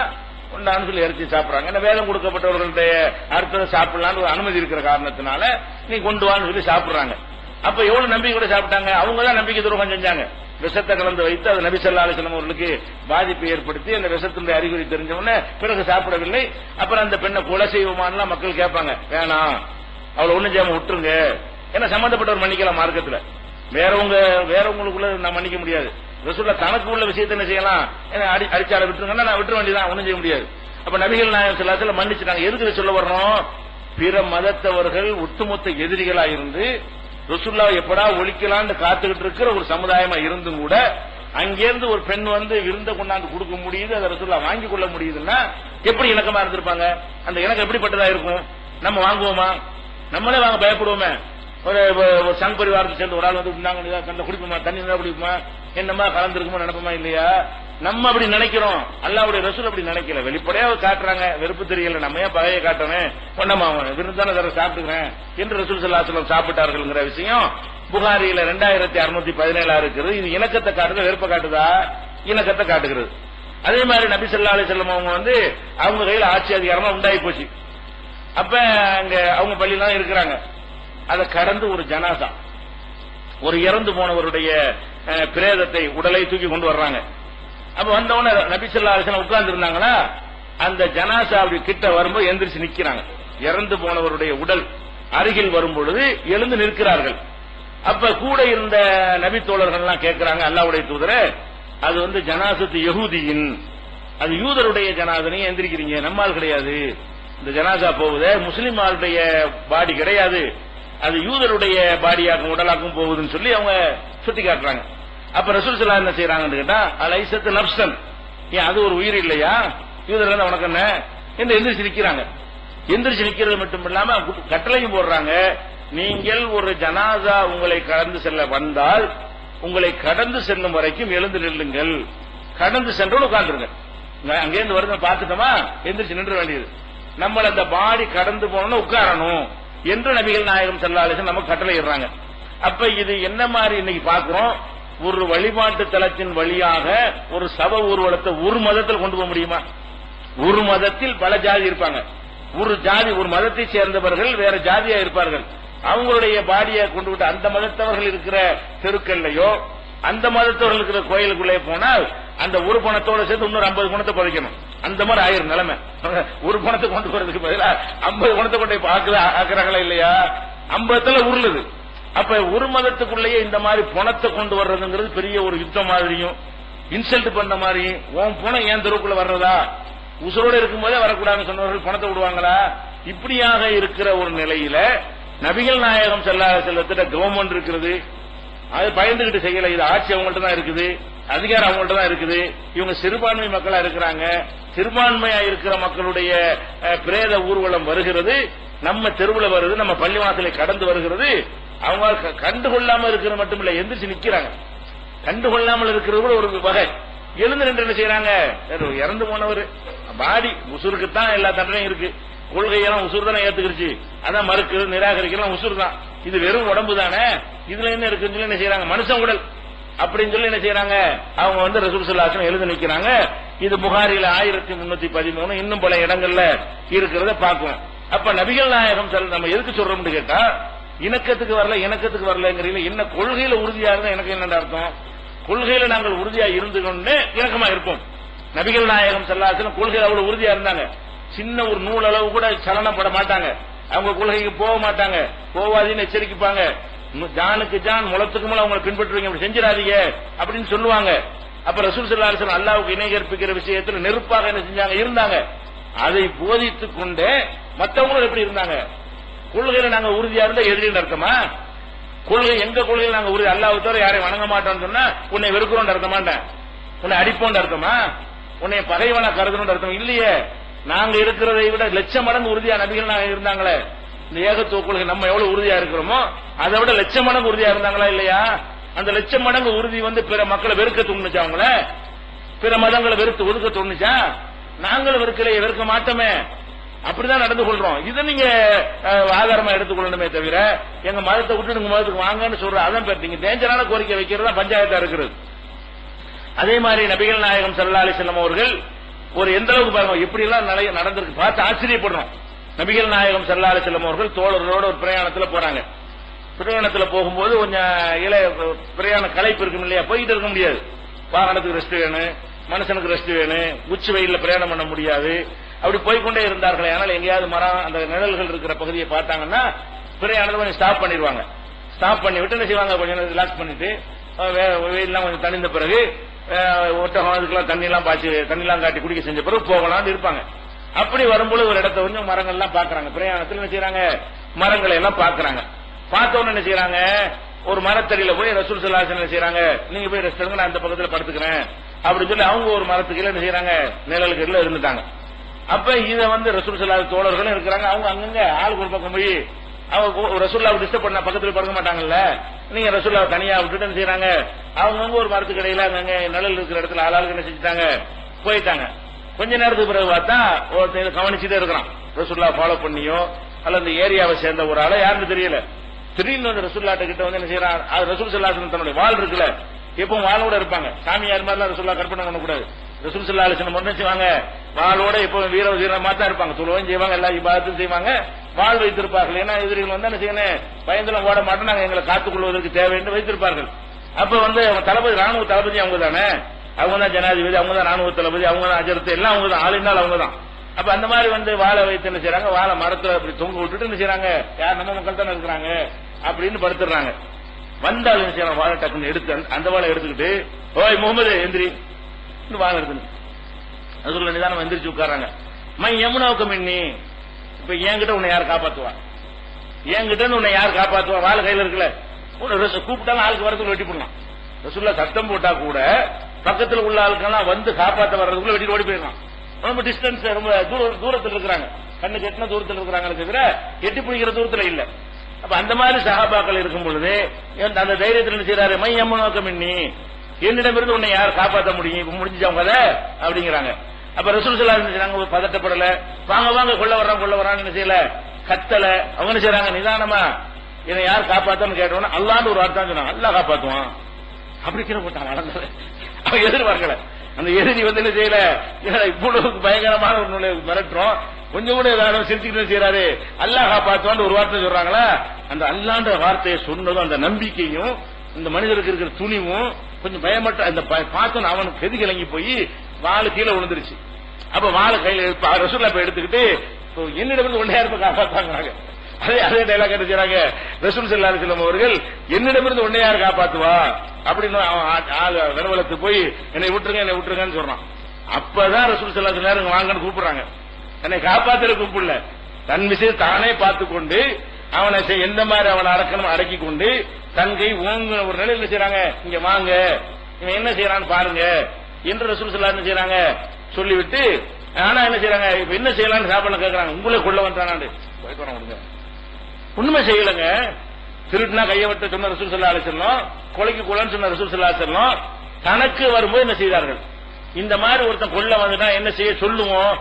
கொண்டான்னு சொல்லி இறைச்சி சாப்பிடுறாங்க. ஏன்னா வேதம் கொடுக்கப்பட்டவர்களுடைய அர்த்தத்தை சாப்பிடலான்னு ஒரு அனுமதி இருக்கிற காரணத்தினால நீ கொண்டு வான்னு சொல்லி சாப்பிடுறாங்க. அப்ப எவ்வளவு நம்பிக்கையோட சாப்பிட்டாங்க, அவங்க தான் நம்பிக்கை துரோகம் செஞ்சாங்க. விஷத்தை கலந்து வைத்து அது நபி ஸல்லல்லாஹு அலைஹி வஸல்லம் அவர்களுக்கு பாதிப்பை ஏற்படுத்தி அந்த விஷத்தினுடைய அறிகுறி தெரிஞ்சவொடனே பிறகு சாப்பிடவில்லை. அப்புறம் அந்த பெண்ணை கொலை செய்வோமான்லாம் மக்கள் கேட்பாங்க, வேணாம் அவளை ஒண்ணும் செய்யாம விட்டுருங்க, ஏன்னா சம்பந்தப்பட்டவர் மன்னிக்கலாம் மார்க்கத்துல, வேறவங்களுக்குள்ள நான் மன்னிக்க முடியாது. ரசூலுல்லாஹ் தனக்கு உள்ள விஷயத்தை என்ன செய்யலாம், அடிச்சால விட்டுருங்கன்னா நான் விட்டுற வேண்டியதான், ஒண்ணும் செய்ய முடியாது. அப்ப நபிகள் நாயகம் ஸல்லல்லாஹு அலைஹி வஸல்லம் மன்னிச்சுட்டாங்க. எதுக்கு சொல்ல வர்றோம், பிற மதத்தவர்கள் ஒட்டுமொத்த எதிரிகளா இருந்து ரசூலுல்லாஹ் எப்படா ஒழிக்கலான்னு காத்துக்கிட்டு இருக்கிற ஒரு சமுதாயமா இருந்தும் கூட அங்கிருந்து ஒரு பெண் வந்து விருந்த கொண்டாந்து கொடுக்க முடியுது, அதை ரசூலுல்லாஹ் வாங்கி கொள்ள முடியுதுன்னா எப்படி இணக்கமா இருந்திருப்பாங்க, அந்த இணக்கம் எப்படிப்பட்டதா இருக்கும். நம்ம வாங்குவோமா, நம்மளே வாங்க பயப்படுவோமே. ஒரு சங் பரிவாரத்தை சேர்ந்து ஒரு ஆள் வந்து கண்ட குடிப்போமா, தண்ணி நல்லா குடிப்போமா, என்னமா கலந்துருக்குமோ நினைப்போமா இல்லையா. நம்ம அப்படி நினைக்கிறோம், அல்லாஹ்வுடைய ரசூல் அப்படி நினைக்கல, வெளிப்படையா காட்டுறாங்க. வெறுப்பு தெரியல, நம்ம ஏன் பகையை காட்டணும், பொண்ணமா விருந்தான தர சாப்பிட்டுக்கிறேன் என்று ரசூல் ஸல்லல்லாஹு அலைஹி வஸல்லம் சாப்பிட்டார்கள்ங்கிற விஷயம் புகாரியில 2617 இருக்கிறது. இது இணக்கத்தை காட்டுது, வெறுப்பை காட்டுதா, இணக்கத்தை காட்டுகிறது. அதே மாதிரி நபி ஸல்லல்லாஹு அலைஹி வஸல்லம் அவங்க வந்து அவங்க கையில் ஆட்சி அதிகாரமா உண்டாகி போச்சு. அப்ப அங்க அவங்க பள்ளியெல்லாம் இருக்கிறாங்க, அதை கடந்து ஒரு ஜனாசா, ஒரு இறந்து போனவருடைய பிரேதத்தை உடலை தூக்கி கொண்டு வர்றாங்க. அப்ப வந்தவன நபி ஸல்லல்லாஹு அலைஹி வஸல்லம் உட்கார்ந்து இருந்தாங்களா, அந்த ஜனாசா அப்படி கிட்ட வரும்போது எந்திரிச்சு நிக்கிறாங்க. இறந்து போனவருடைய உடல் அருகில் வரும் பொழுது எழுந்து நிற்கிறார்கள். அப்ப கூட இருந்த நபி தோழர்கள் எல்லாம் கேட்கிறாங்க, அல்லாஹ்வுடைய தூதரே அது வந்து ஜனாசத்து யஹூதியின், அது யூதருடைய ஜனாதனை எந்திரிக்கிறீங்க, நம்மால் கிடையாது, இந்த ஜனாசா போகுது முஸ்லிம் ஆளுடைய பாடி கிடையாது, அது யூதருடைய பாடியாக்கும் உடலாக்கும் போகுதுன்னு சொல்லி அவங்க சுட்டி காட்டுறாங்க. அப்ப ரசூல் ஸல்லல்லாஹு என்ன செய்யறாங்கன்னு கேட்டா, அலைஸத்து நஃப்ஸன், ஏன் அது ஒரு உயிர் இல்லையா, யூதர்கள் உனக்கு என்ன என்று எந்திரிச்சு நிக்கிறாங்க. எந்திரிச்சு நிக்கிறது மட்டும் இல்லாம கட்டளையும் போடுறாங்க, நீங்கள் ஒரு ஜனாசா உங்களை கடந்து செல்ல வந்தால் உங்களை கடந்து செல்லும் வரைக்கும் எழுந்து நில்லுங்கள், கடந்து சென்று உட்கார்ந்துருங்க. அங்கேருந்து வருது பார்த்துட்டோமா எந்திரிச்சு நின்ற வேண்டியது, நம்மள அந்த பாடி கடந்து போனோம்னு உட்காரணும் என்று நபிகள் நாயகம் ஸல்லல்லாஹு அலைஹி வஸல்லம் நமக்கு கட்டளை இடுறாங்க. அப்ப இது என்ன மாதிரி இன்னைக்கு பார்க்கிறோம், ஒரு வழிபாட்டு தலத்தின் வழியாக ஒரு சப ஊர்வலத்தை ஒரு மதத்தில் கொண்டு போக முடியுமா? ஒரு மதத்தில் பல ஜாதி இருப்பாங்க, ஒரு ஜாதி ஒரு மதத்தை சேர்ந்தவர்கள் வேற ஜாதியா இருப்பார்கள், அவங்களுடைய பாடியை கொண்டு விட்டு அந்த மதத்தவர்கள் இருக்கிற தெருக்கள்லையோ அந்த மதத்தவர்கள் இருக்கிற கோயிலுக்குள்ளே போனால் அந்த ஒரு பணத்தோட சேர்த்து இன்னொரு 50 பணத்தை புதைக்கணும், அந்த மாதிரி ஆயிரம் நிலைமை. ஒரு பணத்தை கொண்டு போறதுக்கு பதிலா 50 பணத்தை கொண்டு ஆக்குறாங்களா இல்லையா, 50 உருளுது. அப்ப ஒரு மதத்துக்குள்ளேயே இந்த மாதிரி பணத்தை கொண்டு வர்றதுங்கிறது பெரிய ஒரு யுத்தம் மாதிரியும் இன்சல்ட் பண்ண மாதிரி, உன் பணம் ஏன் தெருவுக்குள்ள வர்றதா, உசுரோடு இருக்கும்போதே வரக்கூடாதுன்னு சொன்னவர்கள் பணத்தை விடுவாங்களா? இப்படியாக இருக்கிற ஒரு நிலையில நபிகள் நாயகம் ஸல்லல்லாஹு அலைஹி வஸல்லம் கவர்மெண்ட் இருக்கிறது, அது பயந்துகிட்டு செய்யல, இது ஆட்சி அவங்கள்ட்ட தான் இருக்குது, அதிகாரம் அவங்கள்ட்ட தான் இருக்குது, இவங்க சிறுபான்மை மக்களா இருக்கிறாங்க, சிறுபான்மையா இருக்கிற மக்களுடைய பிரேத ஊர்வலம் வருகிறது, நம்ம தெருவுல வருது, நம்ம பள்ளிவாசலை கடந்து வருகிறது, அவங்க கண்டுகொள்ளாம இருக்கிறது மட்டும் இல்ல எந்திரிச்சு நிக்கிறாங்க. கண்டுகொள்ளாமல் இருக்கிறது ஒரு வகை, எழுந்து நின்று என்ன செய்யறாங்க, இறந்து போனவர் பாடி உசுருக்குத்தான் எல்லா தண்டனையும் இருக்கு, கொள்கையெல்லாம் உசுறு தானே ஏத்துக்கிடுச்சு, அதான் மறுக்கிறது நிராகரிக்கலாம் உசுறு தான், இது வெறும் உடம்பு தானே, இதுல என்ன இருக்குன்னு சொல்லி என்ன செய்யறாங்க, மனுஷன் உடல் அப்படின்னு சொல்லி என்ன செய்யறாங்க, அவங்க வந்து ரசூல் ஸல்லல்லாஹு அலைஹி வஸல்லம் எழுந்து நிக்கிறாங்க. இது புகாரில 1313 இன்னும் பல இடங்கள்ல இருக்கிறத பார்க்கணும். அப்ப நபிகள் நாயகம் நம்ம எதுக்கு சொல்றோம்னு கேட்டா, இணக்கத்துக்கு வரலங்கிறீங்க, என்ன கொள்கையில உறுதியா இருந்தா எனக்கு என்ன அர்த்தம், கொள்கையில நாங்கள் உறுதியா இருந்து கொண்டு இணக்கமா இருப்போம். நபிகள் நாயகம் ஸல்லல்லாஹு அலைஹி வஸல்லம் கொள்கையில அவ்வளவு உறுதியா இருந்தாங்க, சின்ன ஒரு நூல் அளவு கூட சலனப்பட மாட்டாங்க, அவங்க கொள்கைக்கு போக மாட்டாங்க, போவாதீன்னு எச்சரிக்கைப்பாங்க. ஜானுக்கு ஜான் முளத்துக்கு முளை அவங்களை பின்பற்றுவீங்க, அப்படி செஞ்சிடாதீங்க அப்படின்னு சொல்லுவாங்க. அப்ப ரசூல் ஸல்லல்லாஹு அலைஹி வஸல்லம் அல்லாஹ்வுக்கு இணை கற்பிக்கிற விஷயத்துல நெருப்பாக என்ன செஞ்சாங்க, இருந்தாங்க. அதை போதித்துக் கொண்டே மற்றவங்களும் எப்படி இருந்தாங்க, கொள்கையில நாங்க உறுதியா இருந்தா எதிரின்னு அர்த்தமா? கொள்கை எங்க கொள்கையில் நாங்க உறுதி, அல்லாஹ்வை தவிர யாரையும் வணங்க மாட்டோம்னு சொன்னா உன்னை வெறுக்கிறோம் அர்த்தமாட்டேன், உன்னை அடிப்போம் அர்த்தமா, உன்னை பகைவனா கருதணும் அர்த்தம் இல்லையே. நாங்க இருக்கிறதை விட லட்சம் மடங்கு உறுதியா நபிகள் நாங்க இருந்தாங்களே. இந்த ஏகத்துவ கொள்கை நம்ம எவ்வளவு உறுதியா இருக்கிறோமோ அதை விட லட்சம் மடங்கு உறுதியா இருந்தாங்களா இல்லையா? அந்த லட்சம் மடங்கு உறுதி பிற மக்களை வெறுக்க தோணுச்சா, அவங்கள பிற மதங்களை வெறுத்து ஒதுக்க தோணுச்சா? நாங்களும் வெறுக்கலையே, வெறுக்க மாட்டோமே, அப்படிதான் நடந்து கொள்றோம். இதை நீங்க ஆதாரமா எடுத்துக்கொள்ளணுமே தவிர எங்க மதத்தை விட்டு நீங்க மதத்துக்கு வாங்கன்னு சொல்ற அதான் பேர் நீங்க டேஞ்சரான கோரிக்கை வைக்கிறதா பஞ்சாயத்தா இருக்கிறது. அதே மாதிரி நபிகள் நாயகம் ஸல்லல்லாஹு அலைஹி வஸல்லம் அவர்கள் ஒரு எந்த அளவுக்கு பாருங்க எப்படி எல்லாம் நடந்திருக்கு பார்த்து ஆச்சரியப்படுறோம். நபிகள் நாயகம் ஸல்லல்லாஹு அலைஹி வஸல்லம் அவர்கள் தோழர்களோட ஒரு பிரயாணத்துல போறாங்க. பிரயாணத்துல போகும்போது கொஞ்சம் இளைய பிரயாண களைப்பு இருக்கும் இல்லையா, போயிட்டு இருக்க முடியாது. வாகனத்துக்கு ரெஸ்ட் வேணும், மனுஷனுக்கு ரெஸ்ட் வேணும், உச்சி வெயில்ல பிரயாணம் பண்ண முடியாது. அப்படி போய்கொண்டே இருந்தார்கள். ஆனால் எங்கேயாவது மரம் அந்த நிழல்கள் இருக்கிற பகுதியை பார்த்தாங்கன்னா பிரயாணத்தை கொஞ்சம் ஸ்டாப் பண்ணிடுவாங்க. ஸ்டாப் பண்ணி விட்டு என்ன செய்வாங்க, கொஞ்சம் ரிலாக்ஸ் பண்ணிட்டு வெயிலாம் கொஞ்சம் தணிந்த பிறகு ஒட்டகம் அதுக்கெல்லாம் தண்ணிலாம் காட்டி குடிக்க செஞ்ச பிறகு போகலாம்னு இருப்பாங்க. அப்படி வரும்போது ஒரு இடத்த கொஞ்சம் மரங்கள் எல்லாம் பாக்குறாங்க. பிரயாணத்தில் என்ன செய்யறாங்க, மரங்களை எல்லாம் பாக்குறாங்க. பார்த்தவொன்னு என்ன செய்யறாங்க, ஒரு மரத்தடியில போய் ரசூல் ஸல்லல்லாஹு அலைஹி வஸல்லம் என்ன செய்யறாங்க, நீங்க போய் ரெஸ்ட் எடுங்க, நான் அந்த பக்கத்துல படுத்துக்கிறேன் அப்படின்னு சொல்லி அவங்க ஒரு மரத்துக்கு என்ன செய்யறாங்க, நிழலுக்கு இருந்துட்டாங்க. அப்ப இத ரசூல் ஸல்லல்லாஹு தோழர்களும் இருக்கிறாங்க. அவங்க அங்கங்க ஆளுக்கு ஒரு பக்கம் போய் அவங்க ரசூலுல்லாஹ் டிஸ்டர்ப் பண்ண பக்கத்துல படுக்க மாட்டாங்கல்ல, நீங்க ரசூலுல்லாஹ் தனியா விட்டுட்டு என்ன செய்யறாங்க, அவங்க ஒரு மரத்துக்கு இடையில அங்கங்க நிழல் இருக்கிற இடத்துல ஆளாளுக்கு என்ன செஞ்சுட்டாங்க, போயிட்டாங்க. கொஞ்ச நேரத்துக்கு பிறகு பார்த்தா ஒருத்தர் கவனிச்சுட்டே இருக்கிறான். ரசூலுல்லாஹ் ஃபாலோ பண்ணியோ அல்ல அந்த ஏரியாவை சேர்ந்த ஒரு ஆளை யாருன்னு தெரியல. திடீர்னு ரசூலுல்லாஹ் கிட்ட என்ன செய்யறான், ரசூல் ஸல்லல்லாஹு அலைஹி வஸல்லம் தன்னுடைய வாள் இருக்குல்ல, எப்பவும் வாளோட இருப்பாங்க. சாமியார் மாதிரிலாம் ரசூலுல்லாஹ் கற்பனை பண்ணக்கூடாது. ரசூல் ஸல்லல்லாஹு அலைஹி வஸல்லம் என்ன செய்வாங்க, வாளோட எப்பவும் வீரமா தான் இருப்பாங்க. தொழுவையும் செய்வாங்க, எல்லா இபாதத்தும் செய்வாங்க, வாள் வைத்திருப்பார்கள். ஏன்னா எதிரிகள் என்ன செய்யணும், பயந்துலாம் ஓட மாட்டோம், நாங்க எங்களை காத்துக் கொள்வதற்கு தேவை என்று வைத்திருப்பார்கள். அப்ப தளபதி ராணுவ தளபதி அவங்க தானே, அவங்க தான் ஜனாதிபதி, அவங்க தான் ராணுவ தளபதி, அவங்க தான் அஜரத்து, எல்லாம் அவங்க தான், ஆளுநாள் அவங்க தான். அப்ப அந்த மாதிரி வாழை வைத்து என்ன செய்யறாங்க, வாழை மரத்துல அப்படி தொங்க விட்டுட்டு என்ன செய்யறாங்க, யார் நம்ம மக்கள் தானே இருக்கிறாங்க அப்படின்னு படுத்துறாங்க. வந்தாலும் என்ன செய்யறாங்க, வாழை டக்குன்னு எடுத்து அந்த வாழை எடுத்துக்கிட்டு ஓய் முகமது எந்திரி வாழை எடுத்து அதுல நிதானம் எந்திரிச்சு உட்கார்றாங்க. மை யமுனாவுக்கு மின்னி, இப்ப என்கிட்ட உன்னை யார் காப்பாத்துவா, என்கிட்ட உன்னை யார் காப்பாத்துவா, வாழை கையில இருக்குல்ல, கூப்பிட்டாலும் ஆளுக்கு வரதுக்குள்ள வெட்டி போடலாம். ரசூலுல்லாஹ் சத்தம் போட்டா கூட பக்கத்துல உள்ள ஆளுக்கெல்லாம் காப்பாற்ற வர்றதுக்குள்ள வெட்டி ஓடி போயிடலாம். ரொம்ப டிஸ்டன்ஸ், ரொம்ப தூரத்தில் இருக்கிறாங்க, கண்ணுக்கு எட்டின தூரத்தில் இருக்கிறாங்க தவிர எட்டி பிடிக்கிற தூரத்தில் இல்ல. அப்ப அந்த மாதிரி சஹாபாக்கள் இருக்கும் பொழுது அந்த தைரியத்தில் என்ன செய்யறாரு, மை யமுனாவுக்கு மின்னி, என்னிடமிருந்து உன்னை யார் காப்பாற்ற முடியும், இப்ப முடிஞ்சு அவங்க அப்படிங்கிறாங்க. அப்ப ரசூல் ஸல்லல்லாஹு அலைஹி வஸல்லம் பதட்டப்படல, வாங்க வாங்க கொள்ள வர்றான்னு என்ன செய்யல, கத்தல. அவங்க என்ன செய்யறாங்க, நிதானமா என்னை யார் காப்பாத்தன்னு கேட்டோம்னா அல்லாஹ்னு ஒரு வார்த்தை சொன்னாங்க, அல்லாஹ் காப்பாத்துவான் அப்படி கீழே போட்டான். வளர்ந்தது அவங்க எதிர்பார்க்கல. அந்த எதிரி என்ன செய்யல, இவ்வளவு பயங்கரமான ஒரு நூலை மிரட்டுறோம், கொஞ்சம் கூட சிரிச்சுக்கிட்டு செய்யறாரு, அல்லாஹ் காப்பாத்துவான்னு ஒரு வார்த்தை சொல்றாங்களா, அந்த அல்லான்ற வார்த்தையை சொன்னதும் அந்த நம்பிக்கையும் இந்த மனிதருக்கு இருக்கிற துணிவும் கொஞ்சம் பயமற்ற அந்த பார்த்தோம் அவனுக்கு கெதி கிளங்கி போய் வாழை கீழே விழுந்துருச்சு. அப்ப வாழை கையில ரசூலுல்லாஹ் போய் எடுத்துக்கிட்டு என்னிடமிருந்து ஒன்னே யாருப்ப காப்பாத்தாங்க. அதே டைலாக் என்ன செய்றாங்க, ரசூல் ஸல்லல்லாஹு அலைஹி வஸல்லம் அவர்கள் என்னிடமிருந்து ஒன்னே யார் காப்பாத்துவா அப்படின்னு ஆள் விரவலத்து போய் என்னை விட்டுருங்கன்னு சொல்றான். அப்பதான் ரசூல் ஸல்லல்லாஹு அலைஹி வஸல்லம் வாங்கன்னு கூப்பிடுறாங்க. என்னை காப்பாத்துற கூப்பிடல, தன் விஷயம் தானே பார்த்து கொண்டு அவனை எந்த மாதிரி அவனை அடக்கணும் அடக்கி கொண்டு தன் கை ஓங்க ஒரு நிலையில் செய்யறாங்க, இங்க வாங்க இவன் என்ன செய்யறான்னு பாருங்க என்று ரசூல் ஸல்லல்லாஹு அலைஹி வஸல்லம் செய்யறாங்க சொல்லிவிட்டு, ஆனா என்ன செய்யறாங்க, இப்ப என்ன செய்யலாம்னு சாப்பாடு கேட்கறாங்க, உங்களே கொள்ள வந்தானாண்டு கொடுங்க. உண்மை செய்யலங்க, திருட்டுனா கையை விட்டு சொன்ன ரசூல் ஸல்லல்லாஹு அலைஹி வஸல்லம், கொலைக்கு கொலைன்னு சொன்ன ரசூல் ஸல்லல்லாஹு அலைஹி வஸல்லம், தனக்கு வரும்போது என்ன செய்தார்கள், இந்த மாதிரி ஒருத்தன் கொள்ள வந்துட்டா என்ன செய்ய சொல்லுவோம்,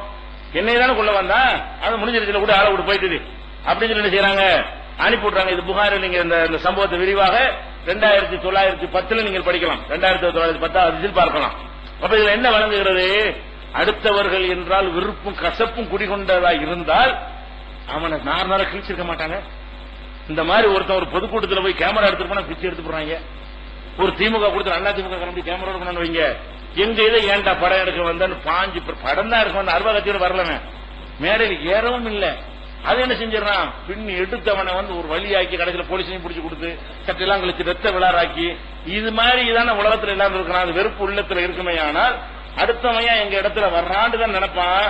என்னை தானே கொள்ள வந்தா அது முடிஞ்சிருச்சுல கூட ஆளை விட்டு போயிட்டு அப்படின்னு சொல்லி என்ன செய்யறாங்க, அனுப்பி விடுறாங்க. இது புகாரி நீங்க இந்த சம்பவத்தை விரிவாக 2910 நீங்கள் படிக்கலாம், 2910 பார்க்கலாம். அப்ப இதுல என்ன வழங்குகிறது, அடுத்தவர்கள் என்றால் விருப்பும் கசப்பும் குடிகொண்டதா இருந்தால் அவனை நார்மலா கிழிச்சிருக்க மாட்டாங்க. இந்த மாதிரி ஒருத்தன் ஒரு பொதுக்கூட்டத்தில் போய் கேமரா எடுத்து போனா பிச்சு எடுத்து போறாங்க. ஒரு திமுக கொடுத்து அண்ணா திமுக கிளம்பி கேமரா எடுக்கணும்னு வைங்க, எங்க இதை ஏன்டா படம் எடுக்க வந்தான்னு பாஞ்சு படம் தான் இருக்கும், அந்த அருவா கட்சியோட வரலவன் மேடையில் ஏறவும் இல்லை, அது என்ன செஞ்சிடறான், பின் எடுத்தவனை வந்து ஒரு வழியாக்கி கடைசியில் போலீஸையும் பிடிச்சி கொடுத்து சட்டையெல்லாம் கழிச்சு ரத்த விளாராக்கி, இது மாதிரி இதான உலகத்துல எல்லாரும் இருக்கிறான். அது வெறுப்பு உள்ளத்துல இருக்குமே. ஆனால் அடுத்தவன் எங்க இடத்துல வர்றான்னு தான் நினைப்பான்.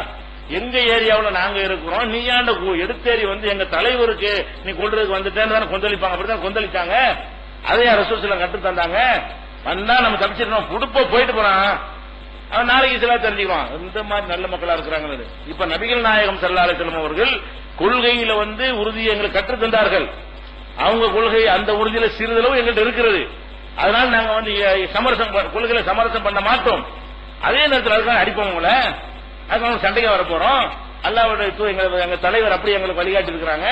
எங்க ஏரியாவில் நாங்க இருக்கிறோம், நீ ஆண்ட எடுத்தேறி வந்து எங்க தலைவருக்கு நீ கொள்றதுக்கு வந்துட்டேன்னு தானே கொந்தளிப்பாங்க. அப்படித்தான் கொந்தளிச்சாங்க. அதே ரசூலுல்லாஹ் கட்டு தந்தாங்க. வந்தா நம்ம தப்பிச்சிடணும், புடுப்ப போயிட்டு போறான், அவன் நாளைக்கு சில தெரிஞ்சுக்குவான். இந்த மாதிரி நல்ல மக்களா இருக்கிறாங்க. இப்ப நபிகள் நாயகம் ஸல்லல்லாஹு அலைஹி வஸல்லம் அவர்கள் கொள்கையில வந்து உறுதியை எங்களுக்கு கற்று தந்தார்கள். அவங்க கொள்கை அந்த உறுதியில சிறிதளவு எங்கள்கிட்ட இருக்கிறது. அதனால நாங்க வந்து சமரசம் கொள்கையில சமரசம் பண்ண மாட்டோம். அதே நேரத்தில் அதுக்காக அடிப்போம் உங்கள, அதுக்காக சண்டைக்கு வர போறோம். அல்லாஹ்வுடைய எங்க தலைவர் அப்படி எங்களுக்கு வழிகாட்டி இருக்கிறாங்க.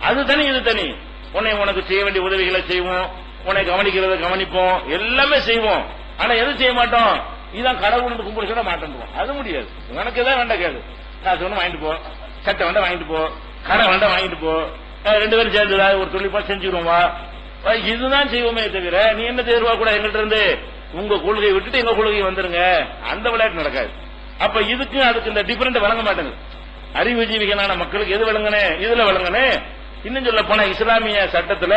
அது தனி இது தனி. உனக்கு செய்ய வேண்டிய உதவிகளை செய்வோம், உன்னை கவனிக்கிறத கவனிப்போம், எல்லாமே செய்வோம். ஆனா எது செய்ய மாட்டோம், இதான் கடவுள் கும்பிடு சொல்ல மாட்டோம். அது முடியாது. உனக்கு எதாவது வேண்டாம் கேது, காசு ஒண்ணு வாங்கிட்டு போ, சட்டை வேண்டாம் வாங்கிட்டு போ, கடை வேண்டாம் வாங்கிட்டு போ, 2 பேரும் சேர்ந்து ஒரு தொழில் செஞ்சுருவோம் வா, இதுதான் செய்வோமே தவிர நீ என்ன தேர்வா கூட எங்கிட்ட இருந்து உங்க கொள்கையை விட்டுட்டு எங்க கொள்கையை வந்துருங்க, அந்த விளையாட்டு நடக்காது. அப்ப இதுக்கு அதுக்கு இந்த டிஃபரெண்ட் வழங்க மாட்டேங்குது. அறிவுஜீவிகளான மக்களுக்கு எது விளங்குனே, இதுல விளங்குனே. இன்னும் சொல்ல போனா இஸ்லாமிய சட்டத்துல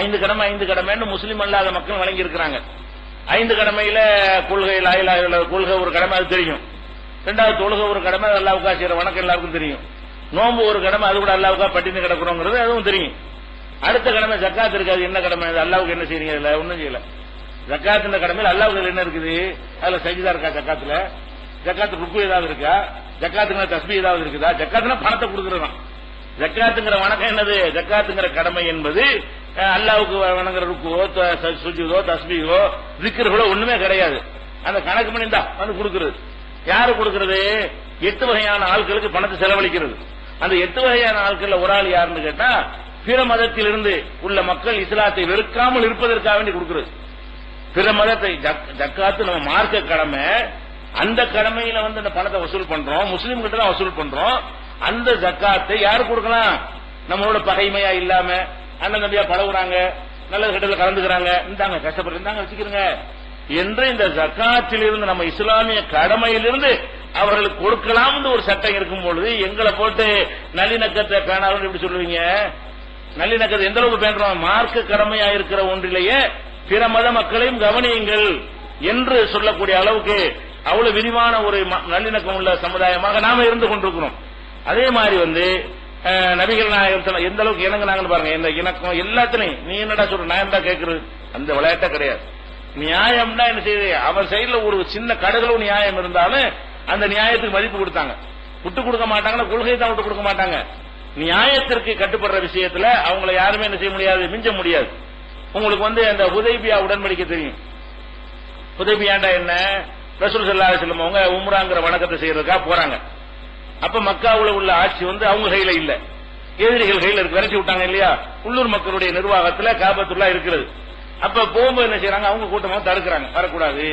5 கடமை 5 கடமைன்னு முஸ்லீம் அல்லாத மக்கள் வழங்கி இருக்கிறாங்க. 5 கடமையில கொள்கை கொள்கை ஒரு கடமை, அது தெரியும். 2வது தொழுகை ஒரு கடமை, அது அல்லாஹ்வுக்கா செய்யற வணக்கம் எல்லாருக்கும் தெரியும். நோன்பு ஒரு கடமை, அது கூட அல்லாஹ்வுக்கா பட்டினி கிடக்குறோங்கிறது அதுவும் தெரியும். அடுத்த கடமை ஜக்காத் இருக்காது. என்ன கடமை, அது அல்லாஹ்வுக்கு என்ன செய்றீங்க, இல்ல ஒண்ணும் செய்யல. ஜக்காத் கடமையில் அல்லாஹ்வுக்கு என்ன இருக்குது, அதுல சஜிதா இருக்கா, ஜக்காத்துல ஜக்காத்து ருக்கு ஏதாவது இருக்கா, ஜக்காத்துங்கிற தஸ்பீ ஏதாவது இருக்குதா? ஜக்காத்துனா பணத்தை கொடுக்கறதான். ஜக்காத்துங்கிற வணக்கம் என்னது, ஜக்காத்துங்கிற கடமை என்பது அல்லாஹ்வுக்கு வணங்குற ருக்குவோ சுஜூதோ தஸ்பீஹோ திக்ருகளோ ஒண்ணுமே கிடையாது. அந்த கணக்கு பண்ணி தான் வந்து கொடுக்கிறது. யாரு கொடுக்கிறது, 8 வகையான ஆட்களுக்கு பணத்தை செலவழிக்கிறது. அந்த 8 வகையான ஆட்கள் ஒரு ஆள் யாருன்னு கேட்டா, பிற மதத்திலிருந்து உள்ள மக்கள் இஸ்லாத்தை வெறுக்காமல் இருப்பதற்காக வேண்டி கொடுக்கிறது. பிற மதத்தை ஜக்காத்து நம்ம மார்க்க கடமை, அந்த கடமையில வந்து அந்த பணத்தை வசூல் பண்றோம், முஸ்லீம் கிட்ட தான் வசூல் பண்றோம். அந்த ஜக்காத்தை யாரு கொடுக்கலாம், நம்மளோட பகைமையா இல்லாம அண்ணன் தம்பியா பழகுறாங்க, நல்ல கிட்டல கலந்துக்கிறாங்க, இந்தாங்க கஷ்டப்பட்டு இருந்தாங்க வச்சுக்கிறங்க என்று இந்த ஜக்காத்திலிருந்து நம்ம இஸ்லாமிய கடமையிலிருந்து அவர்களுக்கு கொடுக்கலாம் ஒரு சட்டம் இருக்கும் பொழுது எங்களை போட்டு நல்லிணக்கத்தை பேணாலும் எப்படி சொல்லுவீங்க? நல்லிணக்கத்தை எந்த அளவுக்கு பேணுறோம், மார்க்க கடமையா இருக்கிற ஒன்றிலேயே பிற மத மக்களையும் கவனியுங்கள் என்று சொல்லக்கூடிய அளவுக்கு அவ்வளவு விரிவான ஒரு நல்லிணக்கம் உள்ள சமுதாயமாக நாம இருந்து கொண்டிருக்கிறோம். அதே மாதிரி வந்து நபிகள் நாயகம் எந்த அளவுக்கு இணங்குனாங்கன்னு பாருங்க. இந்த இணக்கம் எல்லாத்திலையும் நீ என்னடா சொல்ற, நான் என்னடா கேட்கறது, அந்த விளையாட்டா கிடையாது. நியாயம்னா என்ன செய்யுது, அவன் சைடுல ஒரு சின்ன கடுகளவு நியாயம் இருந்தாலும் அந்த நியாயத்துக்கு மதிப்பு கொடுத்தாங்க. விட்டு கொடுக்க மாட்டாங்கன்னா கொள்கையை தான் விட்டு கொடுக்க மாட்டாங்க. நியாயத்திற்கு கட்டுப்படுற விஷயத்துல அவங்களை யாருமே என்ன செய்ய முடியாது, மிஞ்ச முடியாது. உங்களுக்கு வந்து அந்த ஹுதைபியா உடன்படிக்கை தெரியும். ஹுதைபியாண்டா என்ன, ரசூல் ஸல்லல்லாஹு அலைஹி வஸல்லம் அவங்க உம்ராங்கிற வணக்கத்தை செய்யறதுக்காக போறாங்க. அப்ப மக்காவுல உள்ள ஆட்சி வந்து அவங்க கையில இல்ல, எதிரிகள் கையில இருக்கு, விரட்டி விட்டாங்க இல்லையா. உள்ளூர் மக்களுடைய நிர்வாகத்துல காபத்துல்லா இருக்கிறது. அப்ப போகும்போது என்ன செய்யறாங்க, அவங்க கூட்டமாக தடுக்கிறாங்க, வரக்கூடாது.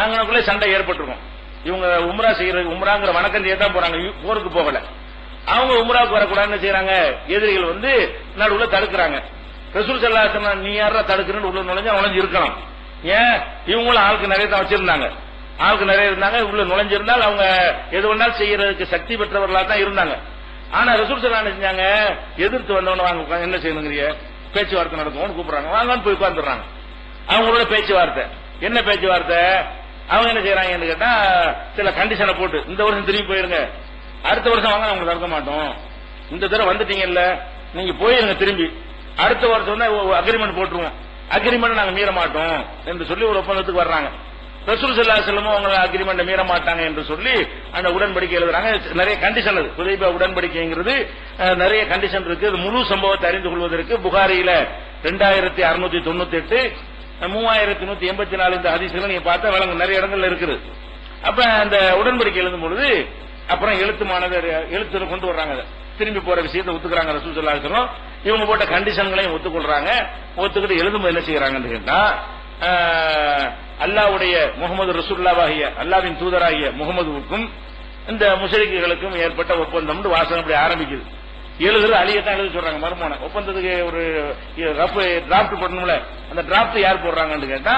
அங்கனக்குள்ளே சண்டை ஏற்பட்டிருக்கும். இவங்க உம்ரா செய்யறது, உம்ராங்கிற வணக்கம் செய்ய தான் போறாங்க, போருக்கு போகல. அவங்க உம்ராவுக்கு வரக்கூடாதுன்னு செய்யறாங்க, எதிரிகள் வந்து நடுவுல தடுக்கிறாங்க. ரசூல் ஸல்லல்லாஹு அலைஹி வஸல்லம் நீ யாரா தடுக்கிறன்னு உள்ள நுழைஞ்சு இருக்கலாம். ஏன், இவங்களும் ஆளுக்கு நிறைய தான் வச்சிருந்தாங்க, ஆளுக்கு நிறைய இருந்தாங்க. உள்ள நுழைஞ்சிருந்தால் அவங்க எது வேணாலும் செய்யறதுக்கு சக்தி பெற்றவர்களா தான் இருந்தாங்க. ஆனா ரசூல் ஸல்லல்லாஹு அலைஹி வஸல்லம் செஞ்சாங்க, எதிர்த்து வந்தவன வாங்க என்ன செய்யணுங்கிறிய, பேச்சுவார்த்தை நடக்கும் கூப்பிடுறாங்க, வாங்கன்னு போய் உட்கார்ந்துடுறாங்க. அவங்களோட பேச்சுவார்த்தை என்ன பேச்சுவார்த்தை, அவங்க என்ன செய்யறாங்கன்னு கேட்டா சில கண்டிஷனை போட்டு, இந்த வருஷம் திரும்பி போயிருங்க, அடுத்த வருஷம் வாங்க அவங்க தடுக்க மாட்டோம், இந்த தடவை வந்துட்டீங்கல்ல நீங்க போயிருங்க திரும்பி, அடுத்த வருஷம் தான் அக்ரிமெண்ட் போட்டுருவோம், அக்ரிமெண்ட் நாங்க மீற மாட்டோம் என்று சொல்லி ஒரு ஒப்பந்தத்துக்கு வர்றாங்க. ரசூல் ஸல்லல்லாஹு அலைஹி வஸல்லம் அவங்க அக்ரிமெண்ட் மீற மாட்டாங்க என்று சொல்லி அந்த உடன்படிக்கை எழுதுறாங்க. நிறைய கண்டிஷன், அது ஹுதைபியா உடன்படிக்கைங்கிறது நிறைய கண்டிஷன் இருக்கு. முழு சம்பவத்தை அறிந்து கொள்வதற்கு புகாரியில 2698 3184 இந்த ஹதீஸ்களை நீங்க பார்த்தா வழங்க நிறைய இடங்கள்ல இருக்குது. அப்ப அந்த உடன்படிக்கை எழுதும் பொழுது அப்புறம் எழுத்து கொண்டு வர்றாங்க, திரும்பி போற விஷயத்தை ஒத்துக்கிறாங்க ரசூல் ஸல்லல்லாஹு அலைஹி வஸல்லம். இவங்க போட்ட கண்டிஷன்களையும் ஒத்துக்கொள்றாங்க. ஒத்துக்கிட்டு எழுதும்போது என்ன செய்யறாங்கன்னு கேட்டா, அல்லாஹ்வுடைய முகமது ரசூலுல்லாஹிய அல்லாஹ்வின் தூதராகிய முகமதுவுக்கும் இந்த முஷ்ரிக்குகளுக்கும் ஏற்பட்ட ஒப்பந்தம் வாசகம் அப்படி ஆரம்பிக்குது. எழுதுற அலியத்தான் எழுத சொல்றாங்க. மர்மோன ஒப்பந்தத்துக்கு ஒரு ரஃப் டிராப்ட் போடணும்ல, அந்த டிராப்ட் யார் போடுறாங்கன்னு கேட்டா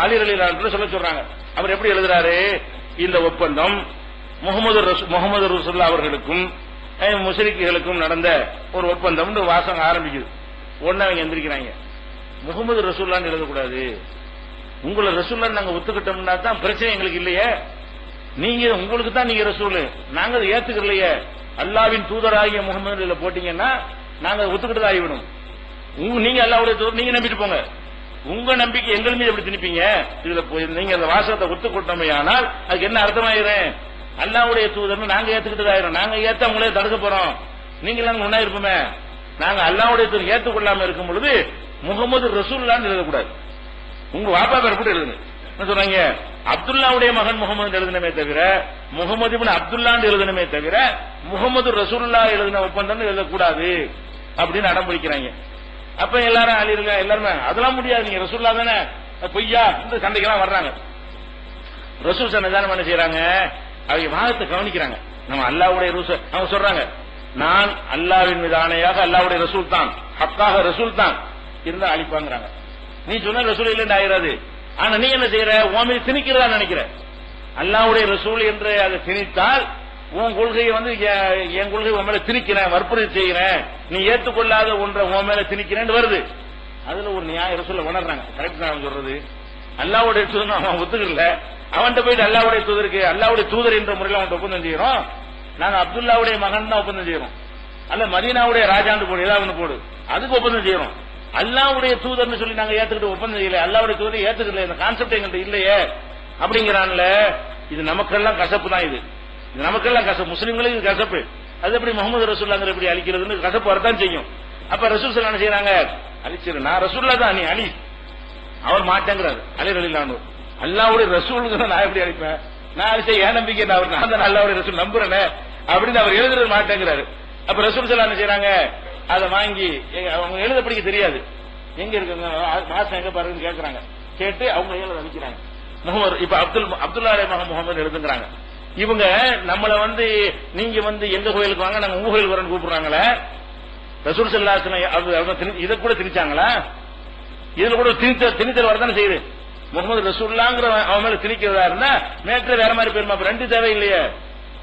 அலி ரலியல்லாஹு அன்ஹு சொல்ல சொல்றாங்க. அவர் எப்படி எழுதுறாரு, இந்த ஒப்பந்தம் முகமது ரசூலுல்லாஹ் அவர்களுக்கும் முஸ்லிம்களுக்கும் நடந்த ஒரு ஒப்பந்தம் வாசகம் ஆரம்பிக்குது. ஒன்னு அவங்க எந்திரிக்கிறாங்க, முகமது ரசூல்லான்னு எழுதக்கூடாது, உங்களை ரசூல்லான்னு நாங்க ஒத்துக்கிட்டோம்னா தான் பிரச்சனை எங்களுக்கு இல்லையே, நீங்க உங்களுக்கு தான் நீங்க ரசூல், நாங்க அதை ஏத்துக்கலையே, அல்லாவின் தூதராகிய முகமது போட்டீங்கன்னா நாங்க ஒத்துக்கிட்டு தான் ஆகிவிடும். நீங்க அல்லாவுடைய தூதர் நீங்க நம்பிட்டு போங்க, உங்க நம்பிக்கை எங்கள் மீது எப்படி திணிப்பீங்க, இதுல நீங்க அந்த வாசகத்தை ஒத்துக்கொண்டோமே ஆனால் அதுக்கு என்ன அர்த்தமாயிரும், அல்லாவுடைய தூதர்னு நாங்க ஏத்துக்கிட்டு ஆயிரும், நாங்க ஏத்த அவங்களே தடுக்க போறோம், நீங்க எல்லாம் ஒன்னா இருப்போமே, நாங்க அல்லாவுடைய தூதர் ஏத்துக்கொள்ளாம இருக்கும் பொழுது முகமது ரசூல்லான்னு எழுதக்கூடாது, உங்க வாப்பா பேர் கூட எழுதுங்க சொல்றாங்க. அப்துல்லாவுடைய மகன் முகமது எழுதணுமே தவிர முகமது இப்னு அப்துல்லான்னு எழுதணுமே தவிர முகமது ரசூலுல்லா எழுதின ஒப்பந்தம் எழுதக்கூடாது அப்படின்னு அடம்பிடிக்கிறாங்க. அப்ப எல்லாரும் அழிருங்க, எல்லாருமே அதெல்லாம் முடியாது, நீங்க ரசூல்லா தானே, பொய்யா இந்த சண்டைக்கெல்லாம் வர்றாங்க. ரசூல் சன்னிதானம் என்ன செய்யறாங்க, அவங்க வாதத்தை கவனிக்கிறாங்க. நம்ம அல்லாவுடைய ரசூல் அவங்க சொல்றாங்க, நான் அல்லாவின் மீது ஆணையாக அல்லாவுடைய ரசூல் தான், ஹக்காக ரசூல் தான் இருந்தா அழிப்பாங்கிறாங்க. நீ சொன்ன ரசூல் இல்லைன்னு ஆயிராது, ஆனா நீ என்ன செய்யற, உன் மீது திணிக்கிறதா நினைக்கிற, அல்லாவுடைய ரசூல் என்று அதை திணித்தால் உன் கொள்கையை என் கொள்கை உன் மேல திணிக்கிறேன், வற்புறுத்தி செய்கிறேன், நீ ஏற்றுக்கொள்ளாத ஒன்றை உன் மேல திணிக்கிறேன் வருது. அதுல ஒரு நியாய ரசூலை உணர்றாங்க. கரெக்ட் தான் சொல்றது, அல்லாவுடைய தூதர் அவன் ஒத்துக்கல, அவன்கிட்ட போயிட்டு அல்லாவுடைய தூதருக்கு அல்லாவுடைய தூதர் என்ற முறையில் அவன் ஒப்பந்தம் செய்யறோம், நாங்க அப்துல்லாவுடைய மகன் தான் ஒப்பந்தம் செய்யறோம், அல்ல மதீனாவுடைய ராஜாண்டு போடு ஏதாவது ஒண்ணு போடு அதுக்கு ஒப்பந்தம் செய்யறோம், அல்லாவுடைய தூதர்னு சொல்லி நாங்க ஏத்துக்கிட்டு ஒப்பந்தம் செய்யல, அல்லாவுடைய தூதரை ஏத்துக்கல, இந்த கான்செப்ட் எங்கள்கிட்ட இல்லையே அப்படிங்கிறான்ல. இது நமக்கெல்லாம் கசப்பு தான், இது நமக்கெல்லாம் கசப்பு, முஸ்லிம்களுக்கு இது கசப்பு. அது எப்படி முகமது ரசூல்லாங்கிற எப்படி அழிக்கிறதுன்னு கசப்பு வரத்தான் செய்யும். அப்ப ரசூல் ஸல்லல்லாஹு அலைஹி வஸல்லம் என்ன செய்யறாங்க, அழிச்சிரு, நான் ரசூல்லா தான் நீ அழி, அவர் மாட்டேங்கிறாரு, அலி ரலியல்லாஹு அல்லாவுடைய ரசூலுங்கிற நான் எப்படி அழிப்பேன், நான் அழிச்ச ஏன் நம்பிக்கை, நான் தான் அல்லாவுடைய ரசூல் நம்புறேன் அப்படின்னு அவர் எழுதுறது மாட்டேங்கிறாரு. அப்ப ரசூல் ஸல்லல்லாஹு அலைஹி வஸல்லம் என்ன செய்யறாங்க, அதை வாங்கி அவங்க எழுத படிக்க தெரியாது, எங்க இருக்குங்க மாசம் எங்க பாருன்னு கேட்கறாங்க, கேட்டு அவங்க எழுத அழிக்கிறாங்க. முகமது இப்ப அப்துல்லா மகன் முகமது எழுதுங்கிறாங்க. இவங்க நம்மள நீங்க எங்க கோயிலுக்கு வாங்க, நாங்க உங்க கோயிலுக்கு வரேன்னு கூப்பிடுறாங்களே, ரசூல் ஸல்லல்லாஹு அலைஹி வஸல்லம் இதை கூட திணிச்சாங்களா, இதுல கூட திணித்தல் வரதானே செய்யுது. முகமது ரசூலுல்லாங்கிற அவன் மேல திணிக்கிறதா இருந்தா மேற்ற வேற மாதிரி பேருமா, ரெண்டு தேவை இல்லையே,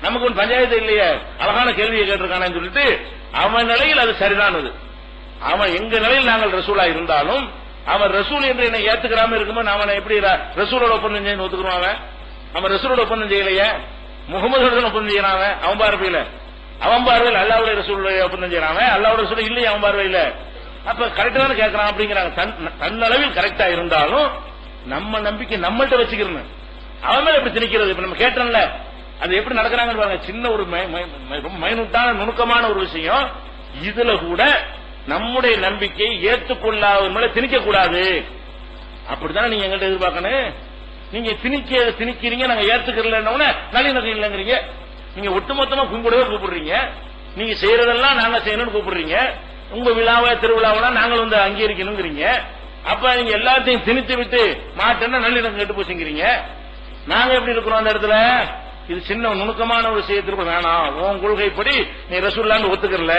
நமக்கு ஒன்று பஞ்சாயத்து இல்லையே, அழகான கேள்வியை கேட்டிருக்கானு சொல்லிட்டு அவன் நிலையில் அது சரிதானது. அவன் எங்க நிலையில் நாங்கள் ரசூலா இருந்தாலும் அவன் ரசூல் என்று என்னை ஏத்துக்கிறாம இருக்கும்போது அவனை எப்படி ரசூலோட ஒப்பந்தம் செய்ய ஒத்துக்கிறோம், அவன் ரசூலோட ஒப்பந்தம் செய்யலையே, முகமது ஒப்பந்தம் செய்யறான், அவன் பார்வையில அல்லாவுடைய ரசூலுடைய ஒப்பந்தம் செய்யறான், அல்லாவுடைய ரசூல் இல்லையே அவன் பார்வையில, அப்ப கரெக்டா தானே கேட்கறான் அப்படிங்கிறாங்க. தன்னளவில் கரெக்டா இருந்தாலும் நம்ம நம்பிக்கை நம்மள்ட்ட வச்சுக்கிறோம், அவன் மேல எப்படி திணிக்கிறது. இப்ப நம்ம கேட்டோம்ல, அது எப்படி நடக்கிறாங்கன்னு பாருங்க, சின்ன ஒரு மைனூட்டான நுணுக்கமான ஒரு விஷயம், இதுல கூட நம்முடைய நம்பிக்கை ஏற்றுக்கொள்ளாத மேல திணிக்க கூடாது. அப்படித்தானே நீங்க எங்கள்கிட்ட எதிர்பார்க்கணும். நீங்க திணிக்கிறீங்க, நாங்க ஏத்துக்கல நல்லிணக்கம் இல்லைங்கிறீங்க, நீங்க ஒட்டுமொத்தமா கும்பிடவே கூப்பிடுறீங்க, நீங்க செய்யறதெல்லாம் நாங்க செய்யணும்னு கூப்பிடுறீங்க, உங்க விழாவை திருவிழாவெல்லாம் நாங்கள் அங்கீகரிக்கணுங்கிறீங்க. அப்ப நீங்க எல்லாத்தையும் திணித்து விட்டு மாட்டேன்னா நல்லிணக்கம் கெட்டு போச்சுங்கிறீங்க. நாங்க எப்படி இருக்கிறோம் அந்த இடத்துல, இது சின்ன நுணுக்கமான ஒரு விஷயத்திற்கு வேணாம், உன் கொள்கைப்படி நீ ரசூலுல்லாஹ்னு ஒத்துக்கறல,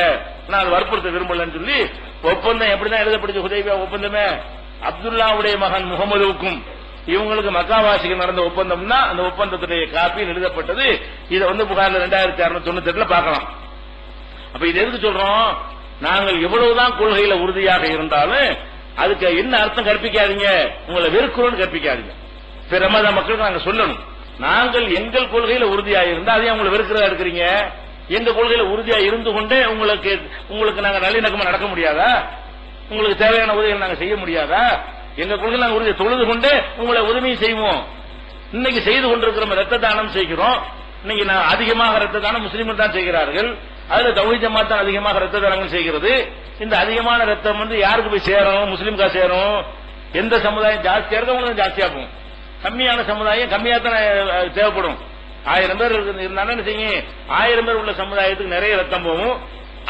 நான் அதை வற்புறுத்த விரும்பலன்னு சொல்லி ஒப்பந்தம் எப்படிதான் எழுதப்படுது. ஹுதைபியா ஒப்பந்தமே அப்துல்லாவுடைய மகன் முகமதுவுக்கும் இவங்களுக்கு மக்காவாசிக்கு நடந்த ஒப்பந்தம் தான். அந்த ஒப்பந்தத்துடைய காப்பி எழுதப்பட்டது. இதை புகார்ல 2698 பார்க்கலாம். அப்ப இது எதுக்கு சொல்றோம், நாங்கள் எவ்வளவுதான் கொள்கையில உறுதியாக இருந்தாலும் அதுக்கு என்ன அர்த்தம் கற்பிக்காதீங்க, உங்களை வெறுக்கிறோம்னு கற்பிக்காதீங்க. பிற மத மக்களுக்கு நாங்க சொல்லணும், நாங்கள் எங்கள் கொள்கையில உறுதியாக இருந்தா அதையும் உங்களை வெறுக்கிறதா இருக்கிறீங்க. எங்க கொள்கையில உறுதியா இருந்து கொண்டே உங்களுக்கு நாங்க நல்லிணக்கமா நடக்க முடியாதா, உங்களுக்கு தேவையான உதவிகள் நாங்க செய்ய முடியாதா? எங்க கொள்கையில நாங்க உறுதியை தொழுது கொண்டு உங்களை உதவி செய்வோம். இன்னைக்கு செய்து கொண்டிருக்கிறோம், ரத்த தானம் செய்கிறோம். இன்னைக்கு நான் அதிகமாக ரத்த தானம் முஸ்லீம்கள் தான் செய்கிறார்கள், அதுல தௌஹீத் ஜமாத் தான் அதிகமாக ரத்த தானங்கள் செய்கிறது. இந்த அதிகமான ரத்தம் யாருக்கு போய் சேரும், முஸ்லீம்கா சேரும். எந்த சமுதாயம் ஜாஸ்தியா இருக்கோ உங்களுக்கு ஜாஸ்தியா போகும், கம்மியான சமுதாயம் கம்மியா தான் தேவைப்படும். 1000 பேர் இருந்தாலும் என்ன செய்யும், 1000 பேர் உள்ள சமுதாயத்துக்கு நிறைய ரத்தம் போகும்,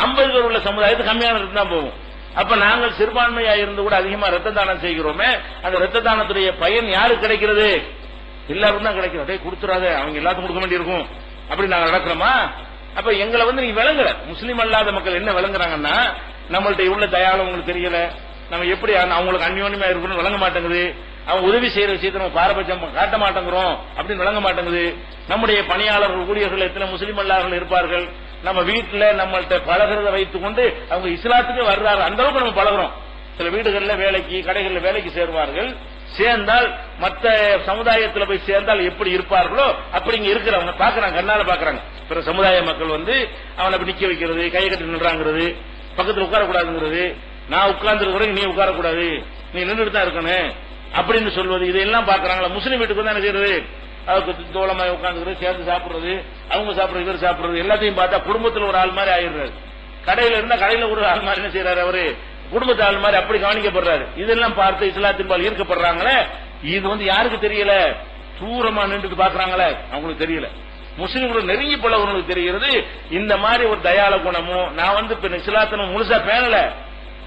50 பேர் உள்ள சமுதாயத்துக்கு கம்மியான ரத்தம் தான் போகும். அப்ப நாங்கள் சிறுபான்மையா இருந்து கூட அதிகமா ரத்த தானம் செய்கிறோமே, அந்த ரத்த தானத்துடைய பயன் யாருக்கு கிடைக்கிறது? எல்லாருக்கும் தான் கிடைக்கும். அதே கொடுத்துறாத, அவங்க எல்லாத்துக்கும் கொடுக்க வேண்டியிருக்கும், அப்படி நாங்க நடக்கிறோமா? அப்ப எங்களை நீ விளங்குற முஸ்லீம் அல்லாத மக்கள் என்ன விளங்குறாங்கன்னா, நம்மள்ட்ட உள்ள தயாளம் உங்களுக்கு தெரியல, நம்ம எப்படி அவங்களுக்கு அந்யோன்யமா இருக்கணும்னு விளங்க மாட்டேங்குது, அவங்க உதவி செய்யற விஷயத்தை நம்ம பாரபட்சம் காட்ட மாட்டேங்கிறோம் அப்படின்னு விளங்க மாட்டேங்குது. நம்முடைய பணியாளர்கள் ஊழியர்கள் எத்தனை முஸ்லீம் அல்லாதவர்கள் இருப்பார்கள், நம்ம வீட்டுல நம்மள்ட்ட பழகிறத வைத்துக் கொண்டு அவங்க இஸ்லாத்துக்கு வர்றாரு, அந்த அளவுக்கு நம்ம பழகிறோம். சில வீடுகளில் வேலைக்கு, கடைகளில் வேலைக்கு சேருவார்கள். சேர்ந்தால் மற்ற சமுதாயத்தில் போய் சேர்ந்தால் எப்படி இருப்பார்களோ அப்படி இங்க இருக்கிறவங்க பாக்குறாங்க, கண்ணால பாக்குறாங்க. பிற சமுதாய மக்கள் அவனை நிக்க வைக்கிறது, கையை கட்டி நின்றாங்கிறது, பக்கத்தில் உட்காரக்கூடாதுங்கிறது, நான் உட்கார்ந்து இருக்கிற நீ உட்காரக்கூடாது, நீ நின்றுட்டு தான் இருக்கணும் அப்படின்னு சொல்வது, இதெல்லாம் பாக்குறாங்களா? முஸ்லீம் வீட்டுக்கு வந்து என்ன செய்யறது? அதுக்கு தோளமாய் உட்காந்துக்கிறது, சேர்ந்து சாப்பிடுறது, அவங்க சாப்பிடுறது, இவர் சாப்பிடுறது, எல்லாத்தையும் பார்த்தா குடும்பத்தில் ஒரு ஆள் மாதிரி ஆயிடுறாரு. கடையில இருந்தா கடையில ஒரு ஆள் மாதிரி என்ன செய்யறாரு? அவரு குடும்பத்து ஆள் மாதிரி அப்படி கவனிக்கப்படுறாரு. இதெல்லாம் பார்த்து இஸ்லாத்தின்பால் ஈர்க்கப்படுறாங்களே. இது யாருக்கு தெரியல? தூரமா நின்று பாக்குறாங்களே, அவங்களுக்கு தெரியல. முஸ்லீம்கள் நெருங்கி போலவர்களுக்கு தெரிகிறது. இந்த மாதிரி ஒரு தயால குணமும் நான் இஸ்லாத்தினும் முழுசா பேணல,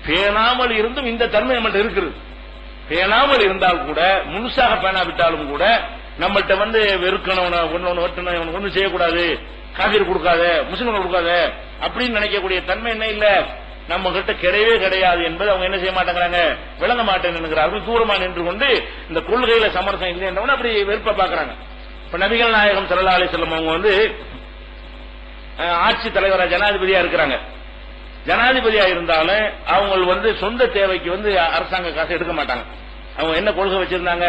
பேணாமல் இருந்தும் இந்த தன்மை நம்மள்ட்ட இருக்குது. பேணாமல் இருந்தால் கூட, முழுசாக பேணாவிட்டாலும் கூட நம்மள்ட்ட வெறுக்கணும், ஒன்னு வெட்டணும், ஒன்னும் செய்யக்கூடாது, காபீர் கொடுக்காத, முஸ்லிம்கள் கொடுக்காத அப்படின்னு நினைக்கக்கூடிய தன்மை என்ன இல்ல, நம்ம கிட்ட கிடையவே கிடையாது என்பது அவங்க என்ன செய்ய மாட்டேங்கிறாங்க, விளங்க மாட்டேங்கிறார்கள். தூரமா நின்று கொண்டு இந்த கொள்கையில சமரசம் இல்லை என்றவன அப்படி வெறுப்ப பாக்குறாங்க. இப்ப நபிகள் நாயகம் ஸல்லல்லாஹு அலைஹி வஸல்லம் அவங்க ஆட்சி தலைவரா ஜனாதிபதியா இருக்கிறாங்க. ஜனாதிபதியா இருந்தாலும் அவங்க சொந்த தேவைக்கு அரசாங்க காசு எடுக்க மாட்டாங்க. அவங்க என்ன கொள்கை வச்சிருந்தாங்க?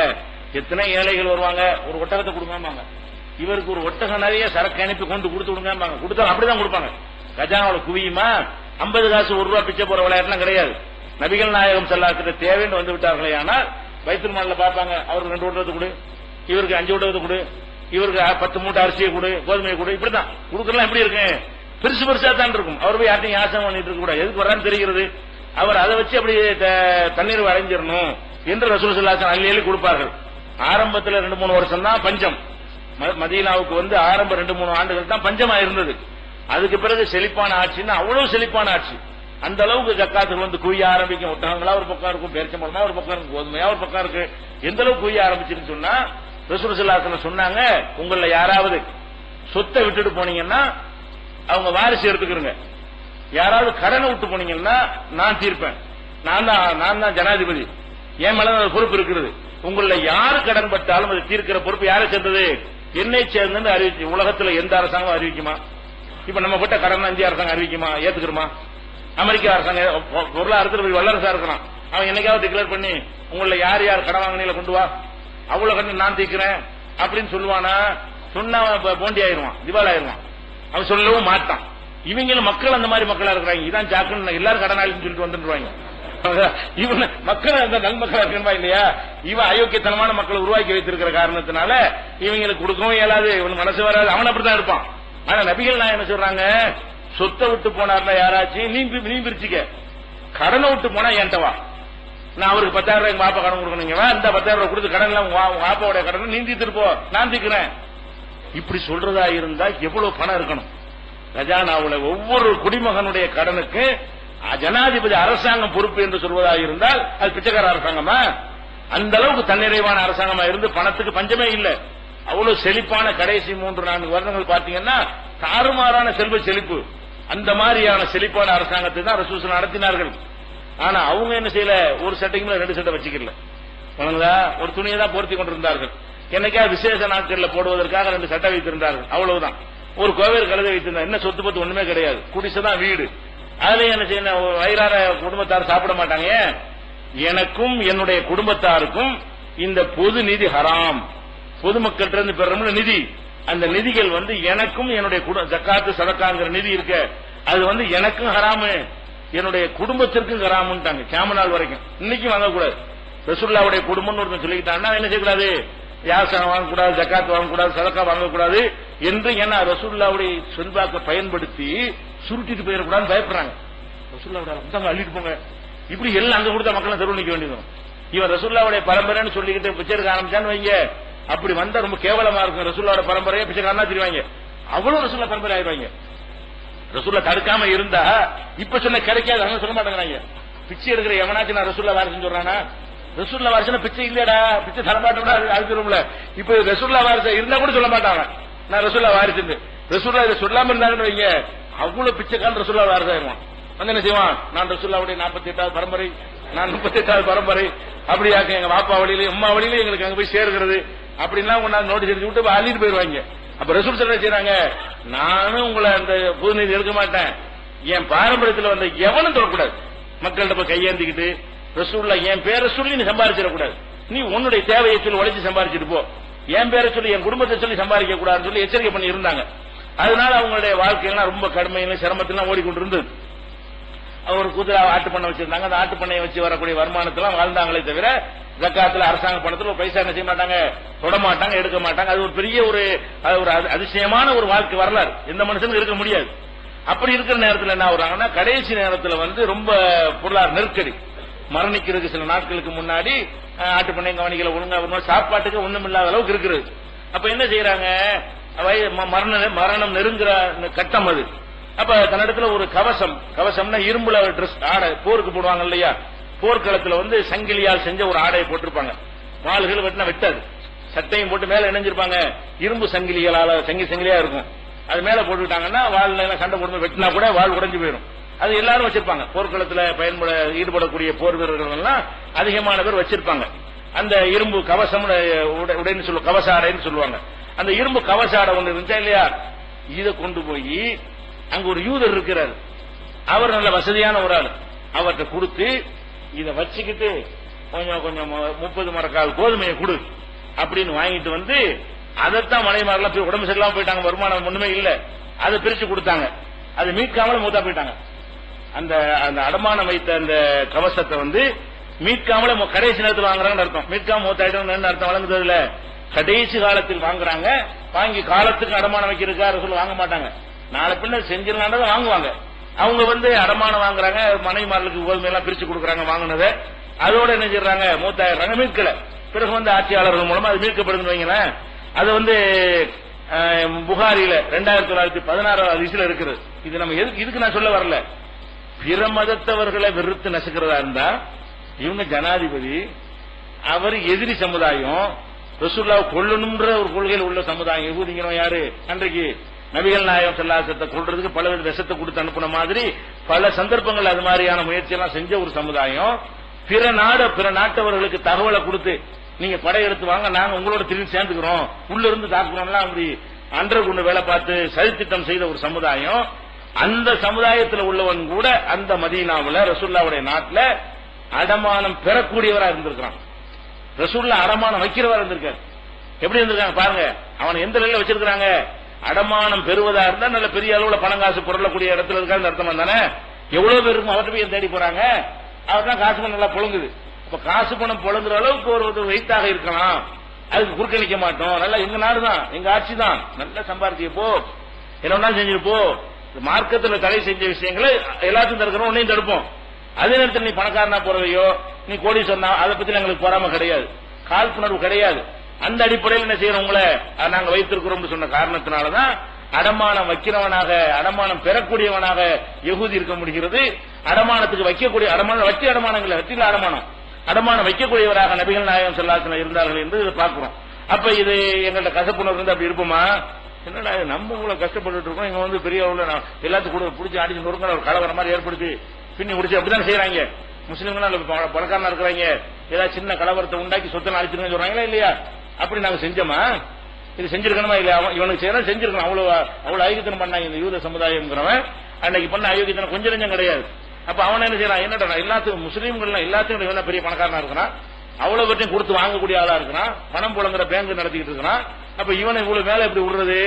எத்தனை ஏழைகள் வருவாங்க, ஒரு ஒட்டகத்தை கொடுங்க, இவருக்கு ஒரு ஒட்டகம் நிறைய சரக்கு அனுப்பி கொண்டு கொடுத்து விடுங்க, கொடுத்தாலும் அப்படிதான் கொடுப்பாங்க. கஜானாவோட குவியுமா 50 காசு 1 ரூபா பிச்சை போற விளையாட்டுலாம் கிடையாது. நபிகள் நாயகம் ஸல்லல்லாஹு தேவைன்னு வந்து விட்டார்களே, ஆனால் பைத்துல் மால்ல பார்ப்பாங்க, அவருக்கு 2 ஒட்டகத்தை கொடு, இவருக்கு 5 ஒட்டகத்தை கொடு, இவருக்கு 10 மூட்டை அரிசியை கொடு, கோதுமையை கொடு, இப்படிதான் கொடுக்கலாம். எப்படி இருக்கு? பெருசு பெருசா தான் இருக்கும். அவர் போய் யார்ட்டையும் யாசம் பண்ணிட்டு இருக்க கூடாது. எதுக்கு வரான்னு தெரிகிறது. அவர் அதை வச்சு அப்படி தண்ணீர் அடைஞ்சிடணும் என்று ரசூல் ஸல்லல்லாஹு அலைஹி வஸல்லம் அள்ளி கொடுப்பார்கள். ஆரம்பத்தில் 2-3 வருஷம் தான் பஞ்சம். மதீனாவுக்கு ஆரம்ப 2-3 ஆண்டுகள் தான் பஞ்சமா இருந்தது. அதுக்கு பிறகு செழிப்பான ஆட்சின்னா அவ்வளவு செழிப்பான ஆட்சி. அந்த அளவுக்கு ஜக்காத்துகள் குவிய ஆரம்பிக்கும். ஒட்டகங்களா ஒரு பக்கம் இருக்கும், பேரிச்சம்பழமா ஒரு பக்கம் இருக்கும், கோதுமையா ஒரு பக்கம் இருக்கு. எந்த அளவுக்கு குவிய ஆரம்பிச்சுன்னு சொன்னா ரசூல் ஸல்லல்லாஹு அலைஹி வஸல்லம் சொன்னாங்க, உங்கள யாராவது சொத்தை விட்டுட்டு போனீங்கன்னா அவங்க வாரிசு எடுத்துக்கிறங்க. யாராவது கடனை விட்டு போனீங்கன்னா நான் தீர்ப்பேன், நான் தான் ஜனாதிபதி, என் மேல பொறுப்பு இருக்கிறது. உங்கள யாரு கடன் பட்டாலும் அது தீர்க்கிற பொறுப்பு யாரை சேர்ந்தது? என்னை சேர்ந்து அறிவிச்சு. உலகத்துல எந்த அரசாங்கம் அறிவிக்குமா? இப்ப நம்ம பட்ட கடன் இந்திய அரசாங்கம் அறிவிக்குமா? ஏத்துக்கிறோமா? அமெரிக்க அரசாங்கம் பொருளாதாரத்தில் வல்லரசா இருக்கிறான், அவன் என்னைக்காவது டிக்ளேர் பண்ணி உங்கள யார் யார் கடன் வாங்கினீங்கள கொண்டு வா, அவ்வளவு கடன் நான் தீர்க்கிறேன் அப்படின்னு சொல்லுவானா? சொன்னா போண்டி ஆயிருவான், திவால் ஆயிருவான். அவன் சொல்லவும் மாட்டான். இவங்களும் மக்கள் அந்த மாதிரி மக்களா இருக்கிறாங்க. இதான் ஜாக்குன்னு எல்லாரும் கடனாளின்னு சொல்லிட்டு வந்துருவாங்க. இவன் மக்கள் அந்த நல்மக்களா இருக்கா இல்லையா? இவன் அயோக்கியத்தனமான மக்களை உருவாக்கி வைத்திருக்கிற காரணத்தினால இவங்களுக்கு கொடுக்கவும் இயலாது, இவன் மனசு வராது, அவன் அப்படித்தான் இருப்பான். ஆனா நபிகள் நான் என்ன சொல்றாங்க, சொத்தை விட்டு போனார்னா யாராச்சும் நீ பிரிச்சுக்க, கடனை விட்டு போனா என்கிட்ட வா, நான் அவருக்கு 10,000 ரூபாய் வாப்பா கடன் கொடுக்கணுங்க, இந்த 10,000 ரூபாய் கொடுத்து கடன் எல்லாம் வாப்பாவோட கடன் நீ தீர்த்துட்டு போ, நான் தீர்க்கிறேன். இப்படி சொல்றதா இருந்தா எவ்வளவு பணம் இருக்கணும் கஜானாவுல? ஒவ்வொரு குடிமகனுடைய கடனுக்கு ஜனாதிபதி அரசாங்கம் பொறுப்பு என்று சொல்வதாக இருந்தால் அது பிச்சைக்கார அரசாங்கமா? அந்த அளவுக்கு தன்னிறைவான அரசாங்கமா இருந்து பணத்துக்கு பஞ்சமே இல்லை. அவ்வளவு செழிப்பான கடைசி 3-4 வருடங்கள் பாத்தீங்கன்னா தாறுமாறான செல்வ செழிப்பு. அந்த மாதிரியான செழிப்பான அரசாங்கத்தை தான் ரசூல் நடத்தினார்கள். ஆனா அவங்க என்ன செய்யல, ஒரு சட்டைக்கு மேல 2 சட்டை வச்சுக்கல, ஒரு துணியை தான் போர்த்தி கொண்டிருந்தார்கள். என்னைக்கா விசேஷ நாட்கள்ல போடுவதற்காக 2 சட்டை வைத்திருந்தார்கள், அவ்வளவுதான். ஒரு கோவில் கழுதை வைத்திருந்தார், என்ன சொத்து பத்து ஒண்ணுமே கிடையாது, குடிசைதான் வீடு. அதுல என்ன செய்யணும், வயிறார குடும்பத்தார் சாப்பிட மாட்டாங்க. எனக்கும் என்னுடைய குடும்பத்தாருக்கும் இந்த பொது நிதி ஹராம், பொதுமக்கள்கிட்ட இருந்து பெறணும் நிதி, அந்த நிதிகள் எனக்கும் என்னுடைய ஜக்காத்து சதக்காங்கிற நிதி இருக்க, அது எனக்கும் ஹராமு, என்னுடைய குடும்பத்திற்கும் ஹராமுன்ட்டாங்க. கியாமத் நாள் வரைக்கும் இன்னைக்கும் வாங்கக்கூடாது. ரசூலுல்லாஹ்வுடைய குடும்பம்னு ஒருத்தன் சொல்லிக்கிட்டாங்கன்னா என்ன செய்யக்கூடாது, யாசகம் வாங்கக்கூடாது, ஜக்காத்து வாங்கக்கூடாது, சதக்கா வாங்கக்கூடாது என்று. ஏன்னா ரசூலுல்லாஹ்வுடைய செல்வாக்கை பயன்படுத்தி சுருட்டிட்டு போயிடக்கூடாதுன்னு பயப்படுறாங்க. ரசூலுல்லாஹ் அள்ளிட்டு போங்க, இப்படி எல்லாம் அங்க கொடுத்தா மக்கள் தெருவு நிக்க வேண்டியது. இவன் ரசூலுல்லாஹ்வுடைய பரம்பரைன்னு சொல்லிக்கிட்டு பிச்சை எடுக்க ஆரம்பிச்சான்னு வைங்க, அப்படி வந்தா ரொம்ப கேவலமா இருக்கும். ரசூலுல்லாஹ்வுடைய பரம்பரையை பிச்சைக்காரனா தெரிவாங்க, அவ்வளவு ரசூலுல்லாஹ் பரம்பரை ஆயிடுவாங்க. ரசூலுல்லாஹ் தடுக்காம இருந்தா இப்ப சொன்ன கிடைக்காது, அவங்க சொல்ல மாட்டேங்கிறாங்க. பிச்சை எடுக்கிற எவனாச்சும் நான் ரசூலுல்லாஹ் வாரிசுன்னு சொல்றானா? ரசூலுல்லாஹ் வாரிசுனா பிச்சை இல்லடா, பிச்சை தரமாட்டோம்னா அழுதுரும்ல. இப்ப ரசூலுல்லாஹ் வாரிசு இருந்தா கூட சொல்ல மாட்டாங்க நான் ரசூலுல்லாஹ் வாரிசுன்னு. ரசூலுல்லாஹ் இதை சொல்லாம இருந்தாங்கன்னு வைங்க, அவ்வளவு பிச்சைக்காரன் ரசூலுல்லாஹ் வாரிசாயிருவான். என்ன செய்வான், நான் ரசூலுல்லாஹ்வுடைய 48வது பரம்பரை, நான் 38வது பரம்பரை, அப்படியாக்க எங்க வாப்பா வழியில அம்மா வழியில எங்களுக்கு அங்க போய் சேர்கிறது அப்படின்னா நோட்டீஸ் எடுத்து விட்டு அள்ளிட்டு போயிருவாங்க. அப்ப ரசூல் ஸல்லல்லாஹு செய்றாங்க, நானும் உங்களை அந்த புது நீதி எடுக்க மாட்டேன், என் பாரம்பரியத்தில் வந்த எவனும் தொடக்கூடாது. மக்கள்கிட்ட போய் கையேந்திக்கிட்டு ரசூலுல்லாஹ் என் பேரை சொல்லி நீ சம்பாதிச்சிடக்கூடாது, நீ உன்னுடைய தேவையை சொல்லி உழைச்சி சம்பாதிச்சிட்டு போ, என் பேரை சொல்லி என் குடும்பத்தை சொல்லி சம்பாதிக்க கூடாதுன்னு சொல்லி எச்சரிக்கை பண்ணி இருந்தாங்க. அதனால அவங்களுடைய வாழ்க்கையெல்லாம் ரொம்ப கடுமையில சிரமத்திலாம் ஓடிக்கொண்டு இருந்தது. ஒரு குதிரை ஆட்டு பண்ணை வச்சிருந்தாங்க, அந்த ஆட்டு பண்ணையை வச்சு வரக்கூடிய வருமானத்தெல்லாம் வாழ்ந்தாங்களே தவிர ஜக்காத்துல அரசாங்க பணத்துல ஒரு பைசா என்ன செய்ய மாட்டாங்க, தொட மாட்டாங்க, எடுக்க மாட்டாங்க. அது ஒரு பெரிய ஒரு அதிசயமான ஒரு வாழ்க்கை வரலாறு, எந்த மனுஷனும் இருக்க முடியாது. அப்படி இருக்கிற நேரத்தில் என்ன ஆகுறாங்கன்னா, கடைசி நேரத்தில் ரொம்ப பொருளாதார நெருக்கடி, மரணிக்கிறதுக்கு சில நாட்களுக்கு முன்னாடி ஆட்டு பண்ணை கவனிக்கல, ஒழுங்கா சாப்பாட்டுக்கு ஒண்ணும் இல்லாத அளவுக்கு இருக்கிறது. அப்ப என்ன செய்யறாங்க, மரணம் நெருங்குற கட்டம் அது. அப்ப தன்னிடத்துல ஒரு கவசம்னா இரும்புல டிரெஸ் ஆடை போருக்கு போடுவாங்க இல்லையா, போர்க்களத்துல சங்கிலியால் செஞ்ச ஒரு ஆடையை போட்டிருப்பாங்க, வாள்கள் வெட்டினா வெட்டாது, சட்டையும் போட்டு மேல இணைஞ்சிருப்பாங்க, இரும்பு சங்கிலிகளால சங்கிலியா இருக்கும், அது மேல போட்டுட்டாங்கன்னா வாள் சண்டை போட்டு வெட்டினா கூட வாள் உடைஞ்சு போயிடும். அது எல்லாரும் வச்சிருப்பாங்க, போர்க்களத்துல ஈடுபடக்கூடிய போர் வீரர்கள் எல்லாம் அதிகமான பேர் வச்சிருப்பாங்க. அந்த இரும்பு கவசம் உடைன்னு சொல்லுவாங்க, கவச ஆடைன்னு சொல்லுவாங்க. அந்த இரும்பு கவச ஆடை ஒன்று இருந்துச்சா இல்லையா, இதை கொண்டு போய் அங்க ஒரு யூதர் இருக்கிறார், அவர் நல்ல வசதியான ஒரு ஆள், அவர்கிட்ட கொடுத்து இதை வச்சுக்கிட்டு கொஞ்சம் கொஞ்சம் 30 மரக்கால் கோதுமையை கொடு அப்படின்னு வாங்கிட்டு அதைத்தான் மனைமாரெல்லாம் போய் உடம்பு சரியில்லாம போயிட்டாங்க, வருமானம் ஒண்ணுமே இல்ல, அதை பிரிச்சு கொடுத்தாங்க, அதை மீட்காமல மூத்தா போயிட்டாங்க. அந்த அந்த அடமானம் வைத்த அந்த கவசத்தை மீட்காமல கடைசி நேரத்தில் வாங்குறாங்கன்னு அர்த்தம், மீட்காம மூத்தாயிட்டோம் அர்த்தம் வழங்குறதுல கடைசி காலத்தில் வாங்குறாங்க. வாங்கி காலத்துக்கு அடமானம் வைக்கிறதுக்காக சொல்ல வாங்க மாட்டாங்க, நாளை பின்ன செஞ்சிடலான்றதை வாங்குவாங்க. அவங்க அடமானம் வாங்குறாங்க, மனைவிமார்களுக்கு கோதுமை எல்லாம் பிரிச்சு கொடுக்குறாங்க வாங்கினதை, அதோட என்ன செய்யறாங்க, மூத்தாயிடுறாங்க, மீட்கல. பிறகு ஆட்சியாளர்கள் மூலமா அது மீட்கப்படுதுன்னு வைங்களேன். அது புகாரில 2916 ஹதீஸ்ல இருக்குது. இது நம்ம இதுக்கு நான் சொல்ல வரல, பிற மதத்தவர்களை வெறுத்து நசுக்கிறதா இருந்தா இவங்க ஜனாதிபதி, அவர் எதிரி சமுதாயம், ரசூலுல்லாஹ் கொல்லணும்ன்ற ஒரு கொள்கையில் உள்ள சமுதாயம். யகூதிங்கிறவன் யாரு, அன்றைக்கு நபிகள் நாயகம் ஸல்லல்லாஹு அலைஹி வஸல்லம் கொல்றதுக்கு பல விஷத்தை கொடுத்து அனுப்புன மாதிரி பல சந்தர்ப்பங்கள் அது மாதிரியான முயற்சி எல்லாம் செஞ்ச ஒரு சமுதாயம். பிற நாட்டவர்களுக்கு தகவலை கொடுத்து நீங்க படையெடுத்து வாங்க, நாங்க உங்களோட திரும்பி சேர்ந்துக்கிறோம், உள்ள இருந்து தாக்குறோம்லாம் அப்படி அன்றகுண்டு வேலை பார்த்து சதித்திட்டம் செய்த ஒரு சமுதாயம். அந்த சமுதாயத்தில் உள்ளவன் கூட அந்த மதீனாவுல ரசூலுல்லாஹ்வுடைய நாட்டில் அடமானம் பெறக்கூடியவரா இருந்திருக்கான். ரசூலுல்லாஹ் அடமானம் வைக்கிறவரா இருந்திருக்காரு. எப்படி இருந்திருக்காங்க பாருங்க, அவன் எந்த நிலையில வச்சிருக்காங்க, அடமானம் பெறுவதா இருந்தா நல்ல பெரிய அளவுல பணங்காசு பொருளக்கூடிய இடத்துல இருக்காரு அர்த்தம் தானே. எவ்வளவு பேர் இருக்கும், அவர்கிட்ட போய் தேடி போறாங்க, அவர்தான் காசு பணம் நல்லா புழங்குது. அப்ப காசு பணம் புழங்குற அளவுக்கு ஒரு வெயிட்டாக இருக்கலாம், அதுக்கு குறுக்க மாட்டோம், நல்லா எங்க நாடுதான் எங்க ஆட்சி தான், நல்லா சம்பாதிச்சு போ, என்ன செஞ்சுட்டு போ, மார்க்கத்தில் தடை செஞ்ச விஷயங்களை எல்லாத்தையும் தடுக்கிறோம், உன்னையும் தடுப்போம். அதே நேரத்தில் நீ பணக்காரனா போறதையோ நீ கோடி சொன்னா அதை பத்தி எங்களுக்கு பொறாம கிடையாது, காழ்ப்புணர்வு கிடையாது. அந்த அடிப்படையில் என்ன செய்யறோம், உங்களை நாங்க வைத்திருக்கிறோம் சொன்ன காரணத்தினாலதான் அடமானம் வைக்கிறவனாக, அடமானம் பெறக்கூடியவனாக யகூதி இருக்க முடிகிறது. அடமானத்துக்கு வைக்கக்கூடிய அடமானம் வட்டி அடமானங்கள் வட்டியில் அடமானம் வைக்கக்கூடியவராக நபிகள் நாயகம் ஸல்லல்லாஹு அலைஹி வஸல்லம் இருந்தார்கள் என்று இதை பார்க்கிறோம். அப்ப இது எங்கள்ட்ட கசப்புணர்வு இருந்து அப்படி இருப்போமா, என்னடா நம்ம உங்களை கஷ்டப்பட்டு இருக்கோம், இங்க பெரிய எல்லாத்துக்கும் கூட பிடிச்சி அடிச்சு நொறுங்கிற ஒரு கலவர மாதிரி ஏற்படுத்தி பின்னி முடிச்சு அப்படிதான் செய்யறாங்க. முஸ்லீம்கள் பணக்காரனா இருக்கிறாங்க, ஏதாவது சின்ன கலவரத்தை உண்டாக்கி சொத்தை அழிச்சிருக்கேன்னு சொல்றாங்களா இல்லையா, அப்படி நாங்க செஞ்சோமா, இது செஞ்சிருக்கணுமா இல்லையா, இவனுக்கு செய்யணும் செஞ்சிருக்கணும். அவ்வளவு அயோக்கியத்தனம் பண்ணாங்க இந்த யூத சமுதாயம்ங்கிறவன், அன்னைக்கு பண்ண அயோக்கியத்தனம் கொஞ்சம் நெஞ்சம் கிடையாது. அப்ப அவன் என்ன செய்யறான், என்னடா எல்லாத்துக்கும் முஸ்லீம்கள் எல்லாத்தையும் இவன பெரிய பணக்காரனா இருக்கிறான், அவ்வளவு பற்றியும் கொடுத்து வாங்கக்கூடிய ஆளா இருக்கிறான், பணம் புழங்குற பேங்க் நடத்திக்கிட்டு இருக்கிறான், அப்ப இவனை இவ்வளவு மேல எப்படி விடுறது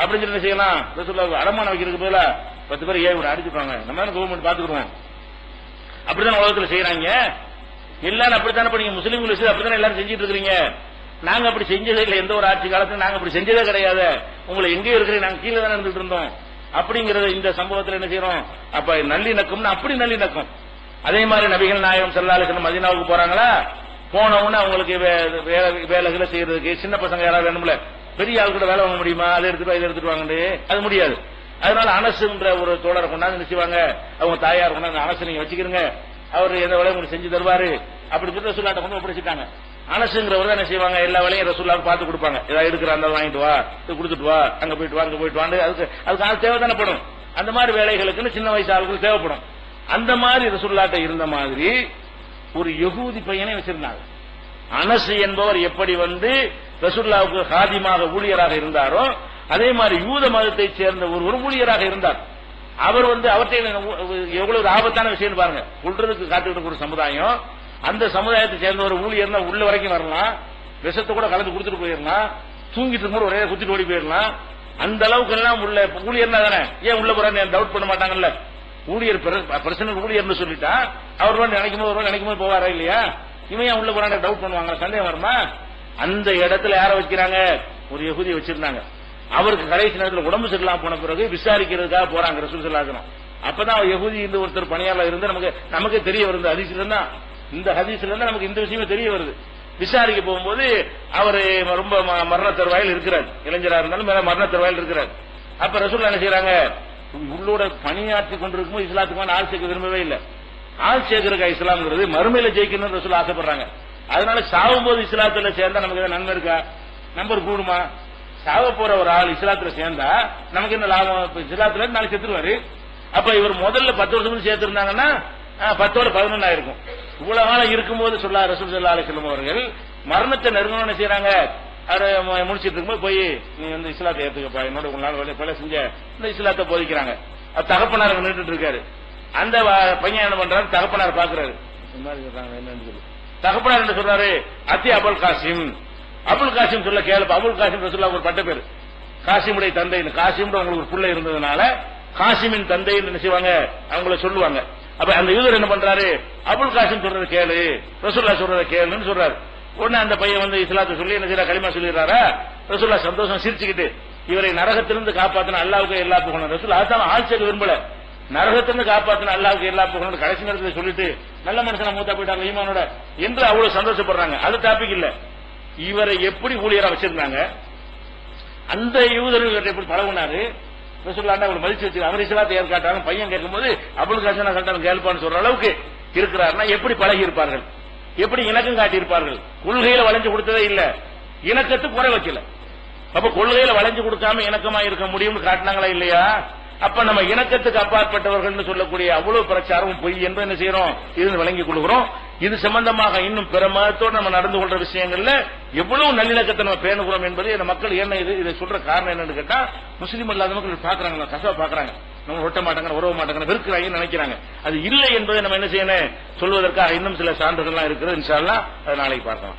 அப்படின்னு சொல்லி என்ன செய்யலாம், ரசூலுல்லாஹ் அடமானம் வைக்கிறதுக்கு பதிலா 10 பேர் ஏன் அடிச்சுப்பாங்க, நம்ம கவர்மெண்ட் பாத்துக்கிறோம், அப்படிதான் உலகத்தில் செய்யறாங்க. எல்லாரும் அப்படித்தானே பண்ணீங்க, முஸ்லீம்கள் விஷயம் அப்படித்தானே எல்லாரும் செஞ்சுட்டு இருக்கிறீங்க. நாங்க அப்படி செஞ்சதே இல்லை, எந்த ஒரு ஆட்சி காலத்துல நாங்க அப்படி செஞ்சதே கிடையாது, உங்களை எங்கே இருக்கிறீங்க, நாங்க கீழே தானே இருந்துட்டு இருந்தோம் அப்படிங்கறத இந்த சம்பவத்தில் என்ன செய்யறோம். அப்ப நல்லிணக்கம்னா அப்படி நல்லிணக்கம். அதே மாதிரி நபிகள் நாயகம் ஸல்லல்லாஹு அலைஹி வஸல்லம் மதீனாவுக்கு போறாங்களா, போனவுடனே அவங்களுக்கு வேலைகளை செய்யறதுக்கு சின்ன பசங்க யாராவது வேணும்ல, பெரிய ஆள் கூட வேலை வாங்க முடியுமா, அதை எடுத்துட்டு இதை எடுத்துட்டு வாங்க, அது முடியாது. அதனால அனசுன்ற ஒரு தோழரை கொண்டாந்து நினைச்சுவாங்க, அவங்க தாயார் கொண்டாந்து அனசு நீங்க வச்சுக்கிறீங்க, அவர் எந்த வேலையும் உங்களுக்கு செஞ்சு தருவாரு அப்படின்னு சொல்லி ரசூலுல்லாஹ்ட்ட கொண்டு ஒப்படைச்சிட்டாங்க. அனசுங்கிறவர் தான் என்ன செய்வாங்க, எல்லா வேலையும் ரசூலுல்லாஹ்க்கு பார்த்து கொடுப்பாங்க, ஏதாவது எடுக்கிற அந்த வாங்கிட்டு வா, இது கொடுத்துட்டு வா, அங்க போயிட்டு வா, அங்க போயிட்டு வாண்டு, அதுக்கு ஆள் தேவை தானே படும். அந்த மாதிரி வேலைகளுக்குன்னு சின்ன வயசு ஆளுகள் தேவைப்படும். அந்த மாதிரி ரசூலுல்லாஹ்ட்ட இருந்த மாதிரி ஒரு யகூதி பையனை வச்சிருந்தாங்க. அனசு என்பவர் எப்படி ரசூலுல்லாஹ்வுக்கு ஹாதிமாக ஊழியராக இருந்தாரோ அதே மாதிரி யூத மதத்தை சேர்ந்த ஒரு ஊழியராக இருந்தார். அவர் அவற்றை எவ்வளவு ஆபத்தான விஷயம் பாருங்க. கொள்றதுக்கு காத்துக்கிட்டு ஒரு சமுதாயம், அந்த சமுதாயத்தை சேர்ந்த ஒரு ஊழியர்னா உள்ள வரைக்கும் வரலாம், விஷத்தை கூட கலந்து கொடுத்துட்டு போயிடலாம், தூங்கிட்டு இருக்கும் ஒரே குத்திட்டு ஓடி போயிடலாம். அந்த அளவுக்கு எல்லாம் உள்ள ஊழியர்னா தானே ஏன் உள்ள போறான்னு டவுட் பண்ண மாட்டாங்கல்ல. ஊழியர் பர்சனல் ஊழியர்னு சொல்லிட்டா அவர் நினைக்கும் போது போவாரா இல்லையா? இவன் ஏன் உள்ள போறாங்க டவுட் பண்ணுவாங்க, சந்தேகம் வருமா? அந்த இடத்துல யார வச்சுக்கிறாங்க? ஒரு யகூதியை வச்சிருந்தாங்க. அவருக்கு கடைசி நேரத்தில் உடம்பு சரியில்லாம போன பிறகு விசாரிக்கிறதுக்காக போறாங்க ரசூல் ஸல்லல்லாஹு அலைஹி வஸல்லம். அப்பதான் யகூதி இந்த ஒருத்தர் பணியாளர் இருந்து நமக்கு தெரிய வருது. இந்த ஹதீஸ்ல இருந்தா நமக்கு இந்த விஷயமே தெரிய வருது. விசாரிக்க போகும்போது அவர் ரொம்ப மரண தருவாயில் இருக்கிறார். இளைஞரா இருந்தாலும் மரண தருவாயில் இருக்கிறார். அப்ப ரசூல் என்ன செய்யறாங்க? உள்ளோட பணியாற்றி கொண்டிருக்கும் இஸ்லாத்துக்கு ஆள் சேர்க்க விரும்பவே இல்லை. ஆள் சேர்க்கிறக்கா இஸ்லாம்ங்கிறது மறுமையில ஜெயிக்கணும்னு ரசூல் ஆசைப்படுறாங்க. அதனால சாவும் போது இஸ்லாத்துல சேர்ந்தா நமக்கு ஏதாவது நன்மை இருக்கா? நம்பர் கூடுமா? சாவ போற ஒரு ஆள் இஸ்லாத்துல சேர்ந்தா நமக்கு என்ன லாபம்? இஸ்லாத்துல நாளைக்கு செத்துருவாரு. அப்ப இவர் முதல்ல 10 வருஷம் சேர்த்திருந்தாங்கன்னா 10ஓட 11 ஆயிருக்கும். இவ்வளவு காலம் இருக்கும்போது ரசூல் ஸல்லல்லாஹு அலைஹி வஸல்லம் அவர்கள் மரணத்தை நெருங்கணும்னு செய்யறாங்க. அதை முடிச்சிட்டு இருக்கும்போது போய் நீ இஸ்லாத்தை ஏத்துக்கப்பா, என்னோட உங்களால் கொலை செஞ்ச இந்த இஸ்லாத்தை போதிக்கிறாங்க. தகப்பனார் நின்றுட்டு இருக்காரு. அந்த பையன் என்ன பண்றாரு? தகப்பனார் பாக்குறாரு. தகப்பனார் என்ன சொல்றாரு? அத்தி அபுல் காசிம். அபுல் காசிம் சொல்ல கேளுப்பா. அபுல் காசிம் ரசூலுல்லாஹ் ஒரு பட்ட பேரு, காசிமுடைய தந்தை. காசிம் உங்களுக்கு ஒரு புள்ள இருந்ததுனால காசிமின் தந்தை என்ன செய்வாங்க? அவங்கள சொல்லுவாங்க. அப்ப அந்த யூதர் என்ன பண்றாரு? அபுல் காசிம் சொல்றது கேளு, ரசூலுல்லாஹ் சொல்றத கேளுன்னு சொல்றாரு. உடனே அந்த பையன் இஸ்லாத்தை சொல்லி என்ன செய்யறா? களிமா சொல்லிடுறாரா? ரசூலுல்லாஹ் சந்தோஷம் சிரிச்சுக்கிட்டு இவரை நரகத்திலிருந்து காப்பாத்தின அல்லாஹ்வுக்கு எல்லா புகழும். ரசூலுல்லாஹ் அதான் ஆள் சேர்க்க விரும்பல. நரகத்திலிருந்து காப்பாத்தின அல்லாஹ்வுக்கு எல்லா புகழும் கடைசி நேரத்தில் சொல்லிட்டு நல்ல மனுஷனா மூத்தா போயிட்டாங்க ஈமானோட என்று அவ்வளவு சந்தோஷப்படுறாங்க. அது டாபிக் இல்ல. இவரை எப்படி ஊழியரா வச்சிருந்தாங்க, அந்த யூதர்கள் எப்படி பழகுனாரு, ரசூலுல்லாஹ் அவரை மதிச்சு வச்சு அவர் இஸ்லாத்தை ஏற்காட்டாங்க. பையன் கேட்கும்போது அபுல் காசிம் கரெக்டான கேள்பான்னு சொல்ற அளவுக்கு இருக்கிறாருன்னா எப்படி பழகி இருப்பார்கள், எப்படி இணக்கம் காட்டியிருப்பார்கள்? கொள்கையில வளைஞ்சு கொடுத்ததே இல்ல, இணக்கத்துக்கு குறை வைக்கல. அப்ப கொள்கையில வளைஞ்சு கொடுக்காம இணக்கமா இருக்க முடியும்னு காட்டினாங்களா இல்லையா? அப்ப நம்ம இணக்கத்துக்கு அப்பாற்பட்டவர்கள் சொல்லக்கூடிய அவ்வளவு பிரச்சாரம் பொய் என்பது என்ன செய்யறோம்? இது விளங்கிக் கொள்கிறோம். இது சம்பந்தமாக இன்னும் பிற மதத்தோடு நம்ம நடந்து கொள்ற விஷயங்கள்ல எவ்வளவு நல்லிணக்கத்தை நம்ம பேணுகிறோம் என்பது இந்த மக்கள் என்ன இதை சொல்ற காரணம் என்னன்னு கேட்டா, முஸ்லீம் அல்லாத மக்கள் பாக்குறாங்க, கசவா பாக்குறாங்க, நம்ம ஒட்ட மாட்டாங்க, உறவ மாட்டாங்க, வெறுக்கிறாங்கன்னு நினைக்கிறாங்க. அது இல்லை என்பதை நம்ம என்ன செய்யணும் சொல்வதற்காக இன்னும் சில சான்றுகள்லாம் இருக்கிறது. இன்ஷா அல்லாஹ் அதை நாளைக்கு பார்க்கலாம்.